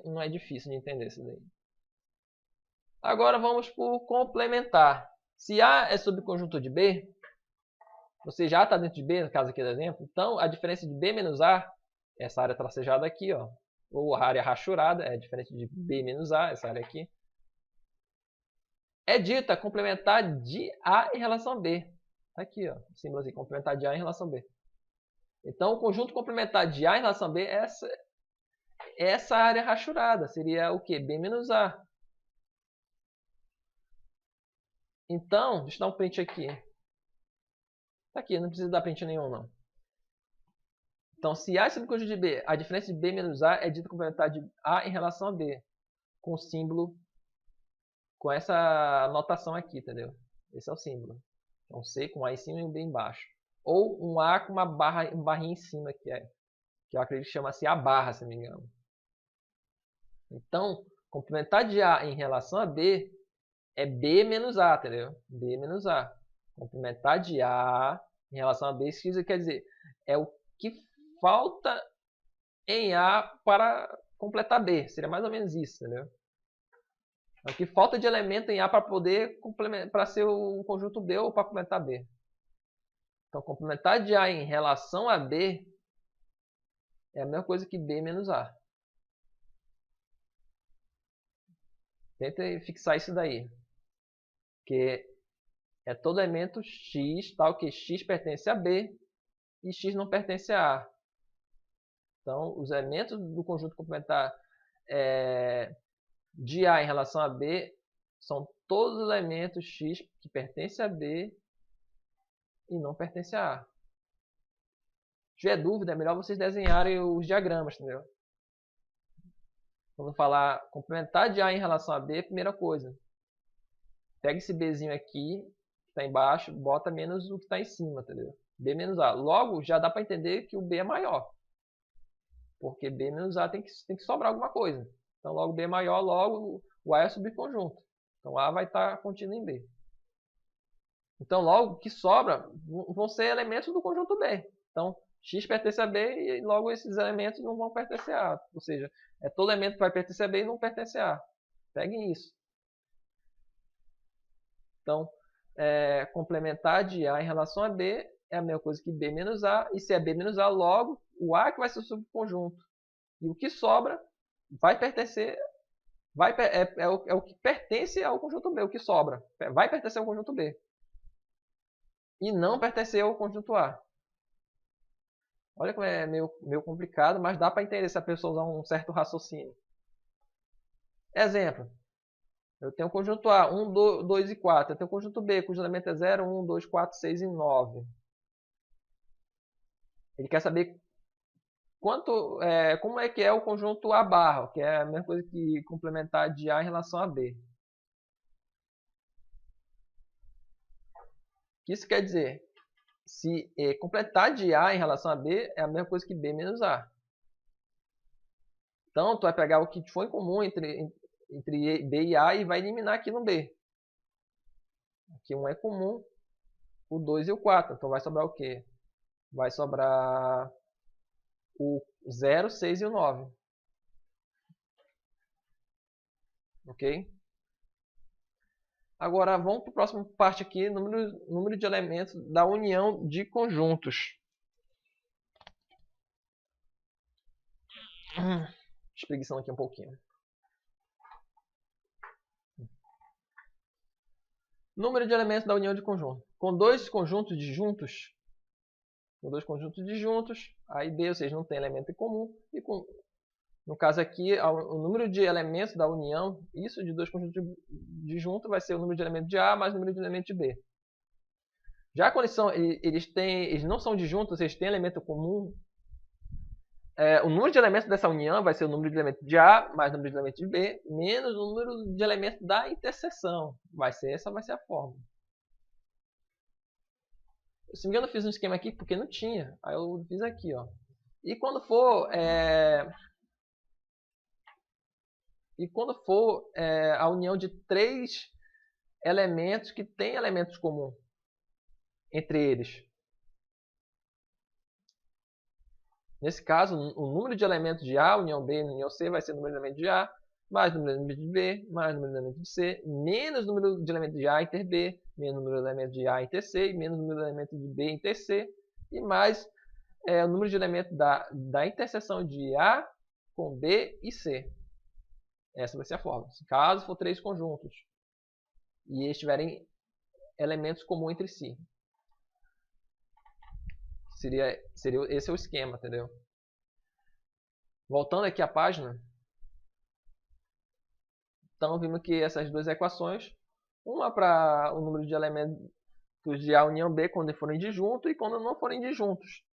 Não é difícil de entender isso daí. Agora vamos por complementar. Se A é subconjunto de B, ou seja, A está dentro de B, no caso aqui do exemplo, então a diferença de B menos A, essa área tracejada aqui, ó, ou a área rachurada, é diferente de B menos A, essa área aqui, é dita complementar de A em relação a B. Tá aqui, ó, o símbolo assim, complementar de A em relação a B. Então, o conjunto complementar de A em relação a B é essa área rachurada. Seria o quê? B menos A. Então, deixa eu dar um print aqui. Tá aqui, não precisa dar print nenhum, não. Então, se A é subconjunto de B, a diferença de B menos A é dita complementar de A em relação a B. Com o símbolo, com essa notação aqui, entendeu? Esse é o símbolo. Então, C com A em cima e um B embaixo. Ou um A com uma barrinha em cima, que eu acredito que chama-se A barra, se não me engano. Então, Complementar de A em relação a B é B menos A, entendeu? B menos A. Complementar de A em relação a B, isso quer dizer, é o que falta em A para completar B. Seria mais ou menos isso, entendeu? É o que falta de elemento em A para poder complementar, para ser o conjunto B ou para completar B. Então, complementar de A em relação a B é a mesma coisa que B menos A. Tenta fixar isso daí. Que é todo elemento X, tal que X pertence a B e X não pertence a A. Então, os elementos do conjunto complementar de A em relação a B são todos os elementos X que pertencem a B e não pertencem a A. Se tiver dúvida, é melhor vocês desenharem os diagramas, entendeu? Quando falar complementar de A em relação a B, primeira coisa, pega esse Bzinho aqui, que está embaixo, bota menos o que está em cima, entendeu? B menos A. Logo, já dá para entender que o B é maior. Porque B menos A tem que sobrar alguma coisa. Então, logo B é maior, logo o A é subconjunto. Então, A vai estar contido em B. Então, logo, o que sobra vão ser elementos do conjunto B. Então, X pertence a B e logo esses elementos não vão pertencer a A. Ou seja, é todo elemento que vai pertencer a B e não pertence a A. Peguem isso. Então, complementar de A em relação a B é a mesma coisa que B menos A. E se é B menos A, logo, o A que vai ser o subconjunto. E o que sobra vai pertencer... é o que pertence ao conjunto B, o que sobra. Vai pertencer ao conjunto B. E não pertencer ao conjunto A. Olha como é meio complicado, mas dá para entender se a pessoa usar um certo raciocínio. Exemplo. Eu tenho o conjunto A, 1, 2 e 4. Eu tenho o conjunto B, cujo elemento é 0, 1, 2, 4, 6 e 9. Ele quer saber como é que é o conjunto A barra, que é a mesma coisa que complementar de A em relação a B. O que isso quer dizer? Se completar de A em relação a B é a mesma coisa que B menos A. Então, tu vai pegar o que for em comum entre B e A e vai eliminar aqui no B. Aqui 1 é comum, o 2 e o 4. Então, vai sobrar o quê? Vai sobrar o 0, 6 e o 9. Ok? Agora, vamos para a próxima parte aqui, número de elementos da união de conjuntos. Espreguiçando aqui um pouquinho. Número de elementos da união de conjunto. Com dois conjuntos disjuntos, A e B, ou seja, não tem elemento em comum. E no caso aqui, o número de elementos da união, isso de dois conjuntos disjuntos, vai ser o número de elementos de A mais o número de elementos de B. Já quando eles não são disjuntos, eles têm elemento comum, o número de elementos dessa união vai ser o número de elementos de A mais o número de elementos de B, menos o número de elementos da interseção. Essa vai ser a fórmula. Se não me engano, eu fiz um esquema aqui porque não tinha. Aí eu fiz aqui, ó. E quando for a união de três elementos que têm elementos comuns entre eles. Nesse caso, o número de elementos de A, união B e união C, vai ser o número de elementos de A, mais o número de elementos de B, mais o número de elementos de C, menos o número de elementos de A inter B, menos o número de elementos de A inter C, menos o número de elementos de B inter C, e mais o número de elementos da interseção de A com B e C. Essa vai ser a fórmula. Caso for três conjuntos e eles tiverem elementos comuns entre si. Esse é o esquema, entendeu? Voltando aqui à página. Então, vimos que essas duas equações, uma para o número de elementos de A união B quando forem disjuntos e quando não forem disjuntos.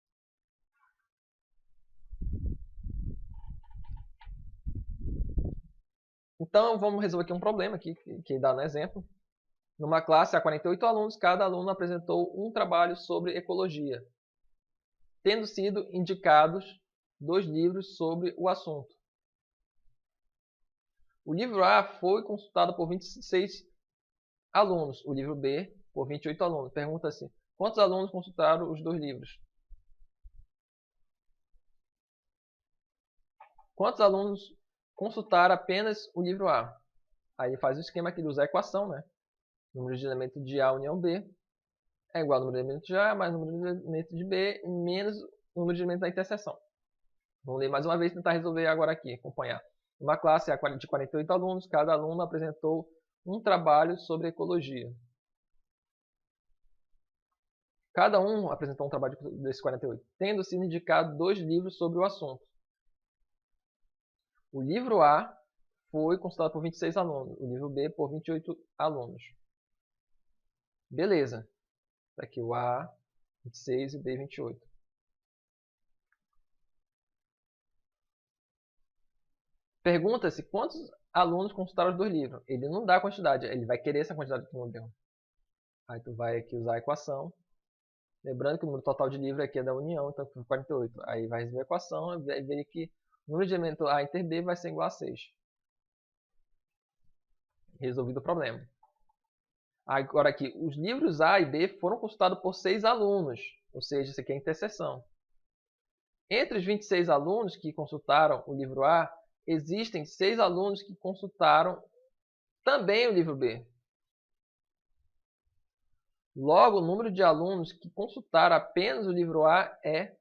Então, vamos resolver aqui um problema aqui, que dá no exemplo. Numa classe há 48 alunos, cada aluno apresentou um trabalho sobre ecologia, tendo sido indicados 2 livros sobre o assunto. O livro A foi consultado por 26 alunos, o livro B por 28 alunos. Pergunta-se, quantos alunos consultaram os dois livros? Quantos alunos consultaram apenas o livro A? Aí faz o esquema aqui de usar a equação, né? Número de elementos de A união B é igual ao número de elementos de A mais o número de elementos de B menos o número de elementos da interseção. Vamos ler mais uma vez e tentar resolver agora aqui, acompanhar. Uma classe de 48 alunos, cada aluno apresentou um trabalho sobre ecologia. Cada um apresentou um trabalho desses 48, tendo sido indicado 2 livros sobre o assunto. O livro A foi consultado por 26 alunos, o livro B por 28 alunos. Beleza. Está aqui o A, 26 e o B, 28. Pergunta-se quantos alunos consultaram os dois livros. Ele não dá a quantidade, ele vai querer essa quantidade que não deu. Aí tu vai aqui usar a equação. Lembrando que o número total de livros aqui é da união, então foi 48. Aí vai resolver a equação e vai ver que o número de elementos A inter B vai ser igual a 6. Resolvido o problema. Agora aqui, os livros A e B foram consultados por 6 alunos, ou seja, isso aqui é a interseção. Entre os 26 alunos que consultaram o livro A, existem 6 alunos que consultaram também o livro B. Logo, o número de alunos que consultaram apenas o livro A é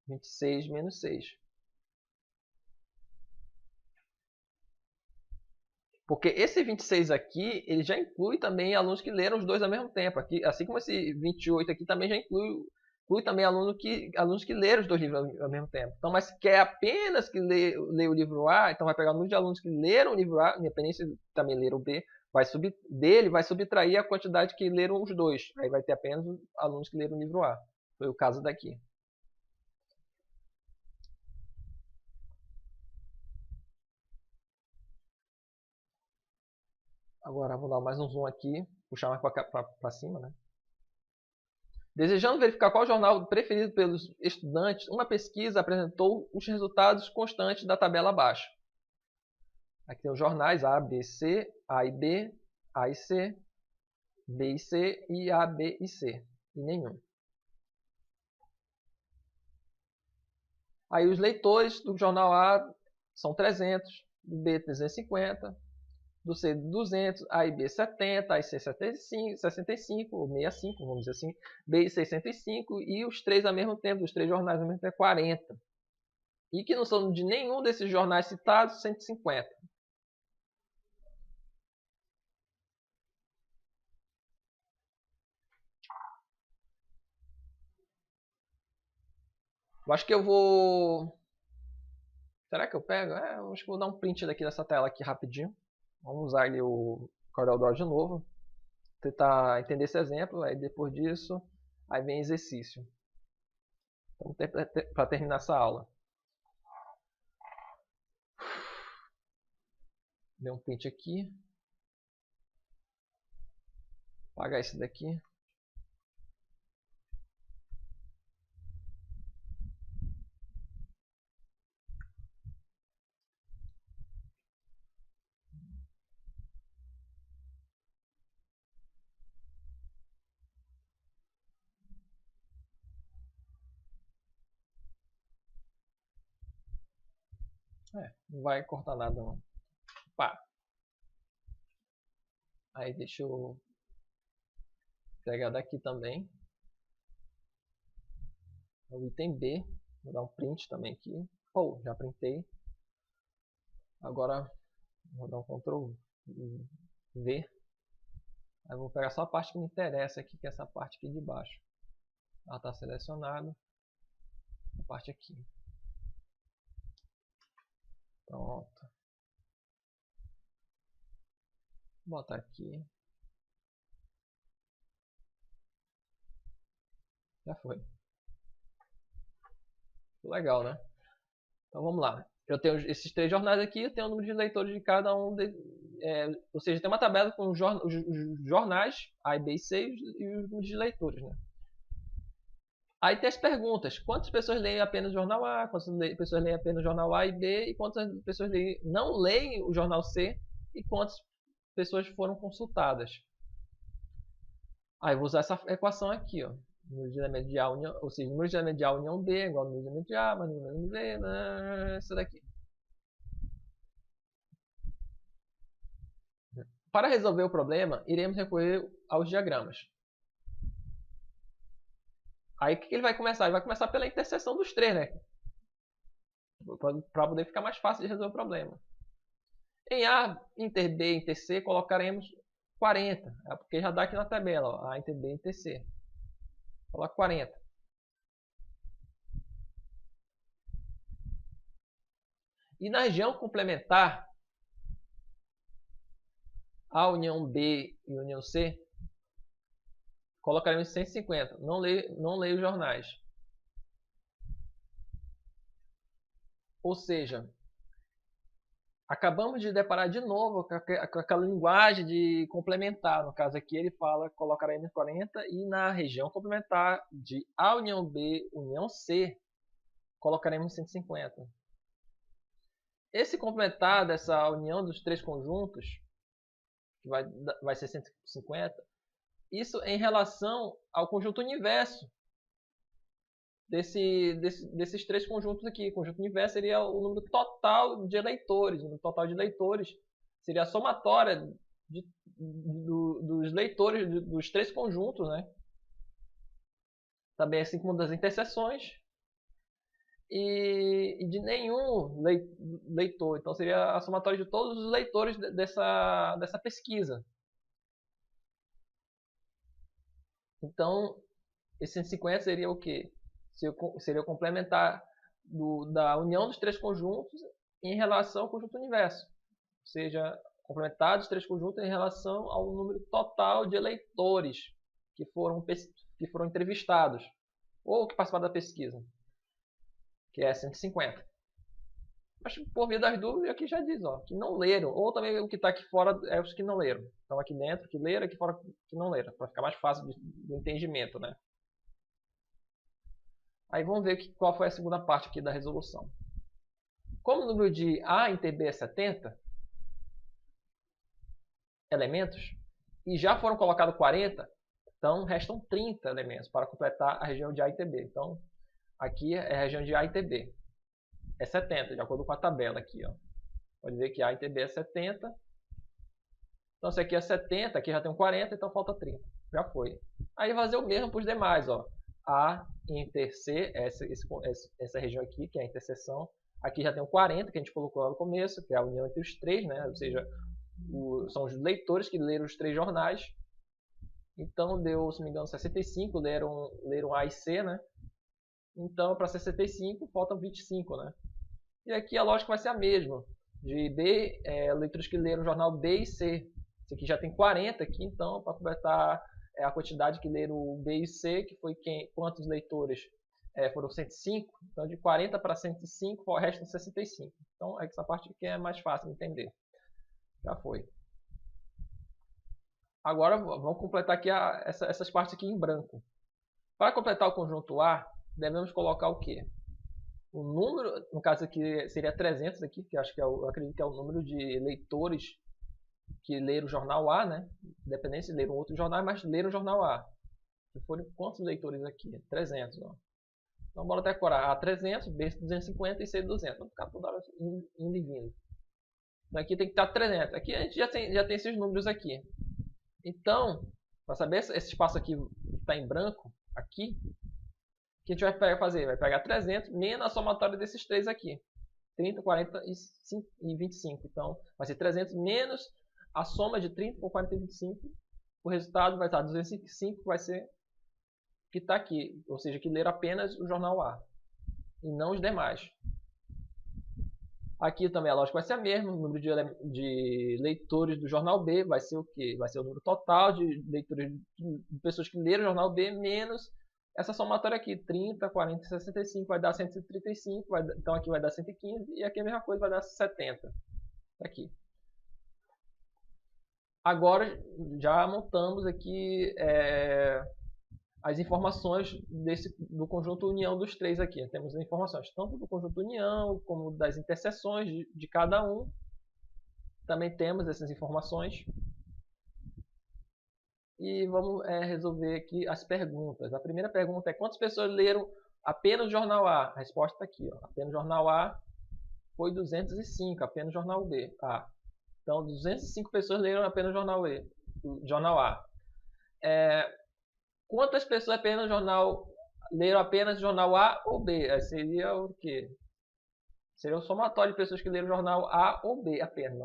26 menos 6. Porque esse 26 aqui, ele já inclui também alunos que leram os dois ao mesmo tempo. Aqui, assim como esse 28 aqui também já inclui também alunos que leram os dois livros ao mesmo tempo. Então, mas se quer apenas que lê o livro A, então vai pegar o número de alunos que leram o livro A, independente se também leram o B, vai subtrair a quantidade que leram os dois. Aí vai ter apenas alunos que leram o livro A. Foi o caso daqui. Agora vou dar mais um zoom aqui, puxar mais para cima, né? Desejando verificar qual jornal preferido pelos estudantes, uma pesquisa apresentou os resultados constantes da tabela abaixo. Aqui tem os jornais A, B, C, A e B, A e C, B e C e A, B e C. E nenhum. Aí os leitores do jornal A são 300, do B 350, do C 200, A e B 70, A e C 65, ou 65, vamos dizer assim, B e C 105, e os três ao mesmo tempo, os três jornais ao mesmo tempo, 40. E que não são de nenhum desses jornais citados, 150. Eu acho que eu vou... Será que eu pego? Eu acho que vou dar um print daqui dessa tela aqui rapidinho. Vamos usar ali o CorelDRAW de novo. Tentar entender esse exemplo. Aí depois disso, aí vem exercício. Então, para terminar essa aula. Dei um print aqui. Apagar esse daqui. Não vai cortar nada não. Pá. Aí deixa eu pegar daqui também. O item B. Vou dar um print também aqui. Pô, já printei. Agora vou dar um Ctrl V. Aí vou pegar só a parte que me interessa aqui, que é essa parte aqui de baixo. Ela está selecionada. A parte aqui. Pronto. Vou botar aqui. Já foi. Legal, né? Então vamos lá. Eu tenho esses três jornais aqui, eu tenho o número de leitores de cada um. Ou seja, tem uma tabela com os jornais A, B e C e os números de leitores, né? Aí tem as perguntas. Quantas pessoas leem apenas o jornal A? Quantas pessoas leem apenas o jornal A e B? E quantas pessoas não leem o jornal C e quantas pessoas foram consultadas. Aí eu vou usar essa equação aqui, ó. Número de elementos de A união, ou seja, número de elementos de A união B é igual ao número de elementos de A mais número de elementos de B, né? Isso daqui. Para resolver o problema, iremos recorrer aos diagramas. Aí o que ele vai começar? Ele vai começar pela interseção dos três, né? Para poder ficar mais fácil de resolver o problema. Em A inter B inter C colocaremos 40, porque já dá aqui na tabela, ó, A inter B inter C. Coloca 40. E na região complementar, A união B e união C, colocaremos 150. Não leio os jornais. Ou seja, acabamos de deparar de novo com aquela linguagem de complementar. No caso aqui ele fala, colocaremos 40 e na região complementar de A união B, união C, colocaremos 150. Esse complementar dessa união dos três conjuntos, que vai ser 150, isso em relação ao conjunto universo desses três conjuntos aqui. O conjunto universo seria o número total de eleitores. O número total de eleitores seria a somatória dos leitores dos três conjuntos, né? Também assim como das interseções e de nenhum leitor. Então seria a somatória de todos os leitores dessa pesquisa. Então, esse 150 seria o quê? Seria o complementar da união dos três conjuntos em relação ao conjunto universo. Ou seja, complementar dos três conjuntos em relação ao número total de eleitores que foram entrevistados ou que participaram da pesquisa, que é 150. Mas por via das dúvidas, aqui já diz, ó, que não leram. Ou também o que está aqui fora é os que não leram. Então aqui dentro que leram, aqui fora que não leram. Para ficar mais fácil do entendimento, né? Aí vamos ver qual foi a segunda parte aqui da resolução. Como o número de A inter B é 70 elementos, e já foram colocados 40, então restam 30 elementos para completar a região de A inter B. Então aqui é a região de A inter B. É 70, de acordo com a tabela aqui, ó. Pode ver que A inter B é 70. Então, se aqui é 70, aqui já tem um 40, então falta 30. Já foi. Aí vai fazer o mesmo para os demais, ó. A inter C, essa região aqui, que é a interseção. Aqui já tem um 40, que a gente colocou lá no começo, que é a união entre os três, né? Ou seja, são os leitores que leram os três jornais. Então, deu, se não me engano, 65, leram A e C, né? Então, para 65, faltam 25, né? E aqui a lógica vai ser a mesma. De B, leitores que leram o jornal B e C. Esse aqui já tem 40 aqui, então, para completar a quantidade que leram o B e C, que foi quantos leitores? Foram 105. Então, de 40 para 105, restam 65. Então, essa parte aqui é mais fácil de entender. Já foi. Agora, vamos completar aqui essas partes aqui em branco. Para completar o conjunto A, devemos colocar o quê? O número, no caso aqui seria 300 aqui, que acho que eu acredito que é o número de leitores que leram o jornal A, né? Independente se leram outro jornal, mas leram o jornal A. Que foram quantos leitores aqui? 300, ó. Então bora decorar A 300, B 250 e C 200. Vamos ficar toda hora indo e vindo. Aqui tem que estar 300. Aqui a gente já tem esses números aqui. Então, para saber esse espaço aqui que está em branco, aqui, o que a gente vai fazer? Vai pegar 300 menos a somatória desses três aqui. 30, 40 e 25. Então, vai ser 300 menos a soma de 30 com 40 e 25. O resultado vai estar 205, vai ser que está aqui. Ou seja, que leram apenas o jornal A. E não os demais. Aqui também a lógica vai ser a mesma. O número de leitores do jornal B vai ser o quê? Vai ser o número total de leitores de pessoas que leram o jornal B menos essa somatória aqui, 30, 40 e 65 vai dar 135, então aqui vai dar 115 e aqui a mesma coisa vai dar 70. Aqui. Agora já montamos aqui as informações do conjunto união dos três aqui. Temos informações tanto do conjunto união como das interseções de cada um. também temos essas informações. E vamos resolver aqui as perguntas. A primeira pergunta é: quantas pessoas leram apenas o jornal A? A resposta está aqui. Ó. Apenas o jornal A foi 205, apenas o jornal B. Então, 205 pessoas leram apenas o jornal A. Quantas pessoas leram apenas o jornal A ou B? Seria o quê? Seria o somatório de pessoas que leram o jornal A ou B apenas.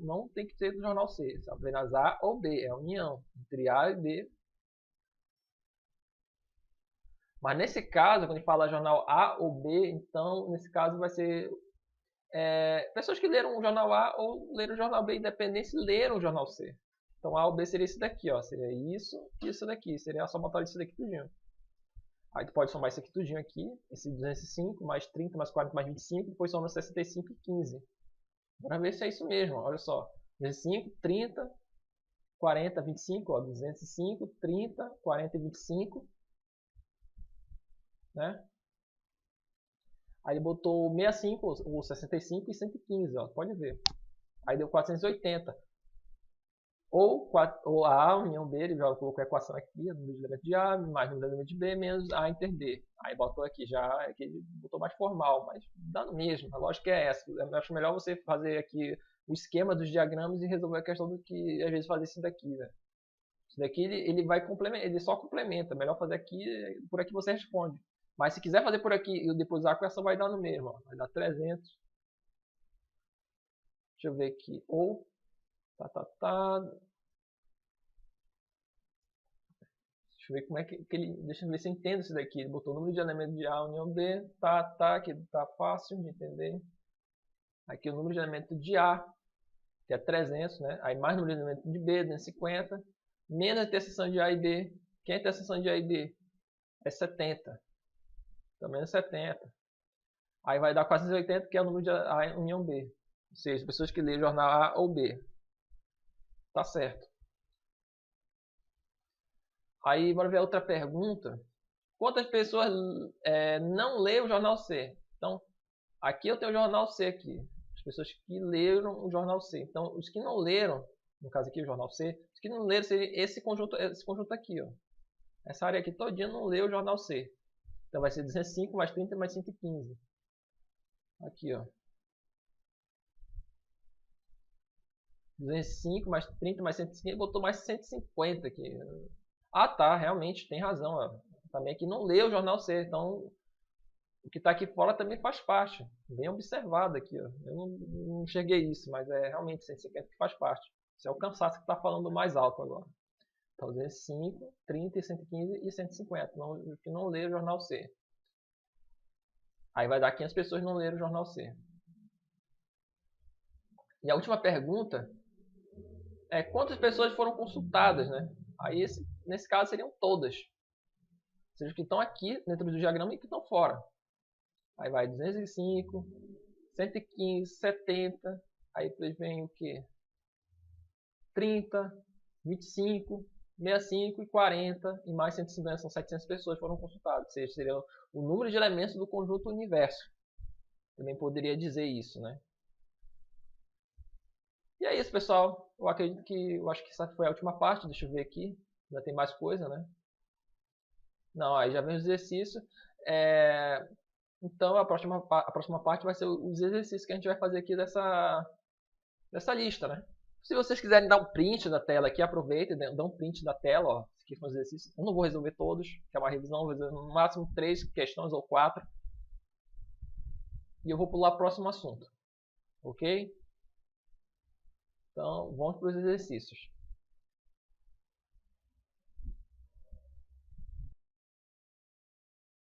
Não tem que ser do jornal C. Apenas A ou B. É a união entre A e B. Mas nesse caso, quando a gente fala jornal A ou B, então nesse caso vai ser pessoas que leram o jornal A ou leram o jornal B, independente se leram o jornal C. Então A ou B seria esse daqui, ó. Seria isso e isso daqui. Seria a somatória disso daqui tudinho. Aí tu pode somar isso aqui tudinho aqui, esse 205, mais 30, mais 40, mais 25, depois soma 65 e 15. Bora ver se é isso mesmo, olha só. 205, 30, 40, 25, ó, 205, 30, 40 e 25. Né? Aí ele botou 65, ou 65 e 115, ó, pode ver. Aí deu 480. Ou A união B, ele já colocou a equação aqui, o número de elementos de A, mais o número de elementos de B, menos A inter B. Aí botou aqui já, aqui ele botou mais formal, mas dá no mesmo. A lógica é essa. Eu acho melhor você fazer aqui o esquema dos diagramas e resolver a questão do que, às vezes, fazer isso daqui, né? Isso daqui ele vai complementar, ele só complementa. Melhor fazer aqui, por aqui você responde. Mas se quiser fazer por aqui e depois usar a equação, vai dar no mesmo. Ó. Vai dar 300. Deixa eu ver aqui. Ou Deixa eu ver como é que ele. Deixa eu ver se eu entendo isso daqui. Ele botou o número de elementos de A união B. Que tá fácil de entender. Aqui o número de elementos de A, que é 300, né? Aí mais o número de elementos de B, 250. Menos a interseção de A e B. Quem é a interseção de A e B? É 70. Então menos 70. Aí vai dar 480, que é o número de A união B. Ou seja, pessoas que lêem o jornal A ou B. Tá certo. Aí, bora ver a outra pergunta. Quantas pessoas não leem o jornal C? Então, aqui eu tenho o jornal C aqui. As pessoas que leram o jornal C. Então, os que não leram, no caso aqui o jornal C, os que não leram seria esse conjunto aqui, ó. Essa área aqui todinha não leu o jornal C. Então vai ser 205 mais 30 mais 115. Aqui, ó. 205 mais 30 mais 115, ele botou mais 150 aqui. Tá, realmente, tem razão. Ó. Também aqui não leu o jornal C, então o que está aqui fora também faz parte. Bem observado aqui. Ó. Eu não enxerguei isso, mas é realmente 150 que faz parte. Se é o cansaço que está falando mais alto agora. Então 205, 30, 115 e 150. O que não lê o jornal C. Aí vai dar 500 pessoas que não leram o jornal C. E a última pergunta é quantas pessoas foram consultadas, né? Aí nesse caso seriam todas. Ou seja, que estão aqui dentro do diagrama e que estão fora. Aí vai 205, 115, 70. Aí depois vem o quê? 30, 25, 65 e 40. E mais 150, são 700 pessoas que foram consultadas. Ou seja, seria o número de elementos do conjunto universo. Também poderia dizer isso, né? E é isso, pessoal. Eu acho que essa foi a última parte. Deixa eu ver aqui. Ainda tem mais coisa, né? Não, aí já vem os exercícios. Então, a próxima parte vai ser os exercícios que a gente vai fazer aqui dessa lista, né? Se vocês quiserem dar um print da tela aqui, aproveitem, dá um print da tela, ó. Aqui são os exercícios. Eu não vou resolver todos, que é uma revisão, vou resolver no máximo 3 questões ou 4. E eu vou pular para o próximo assunto. Ok? Então, vamos para os exercícios.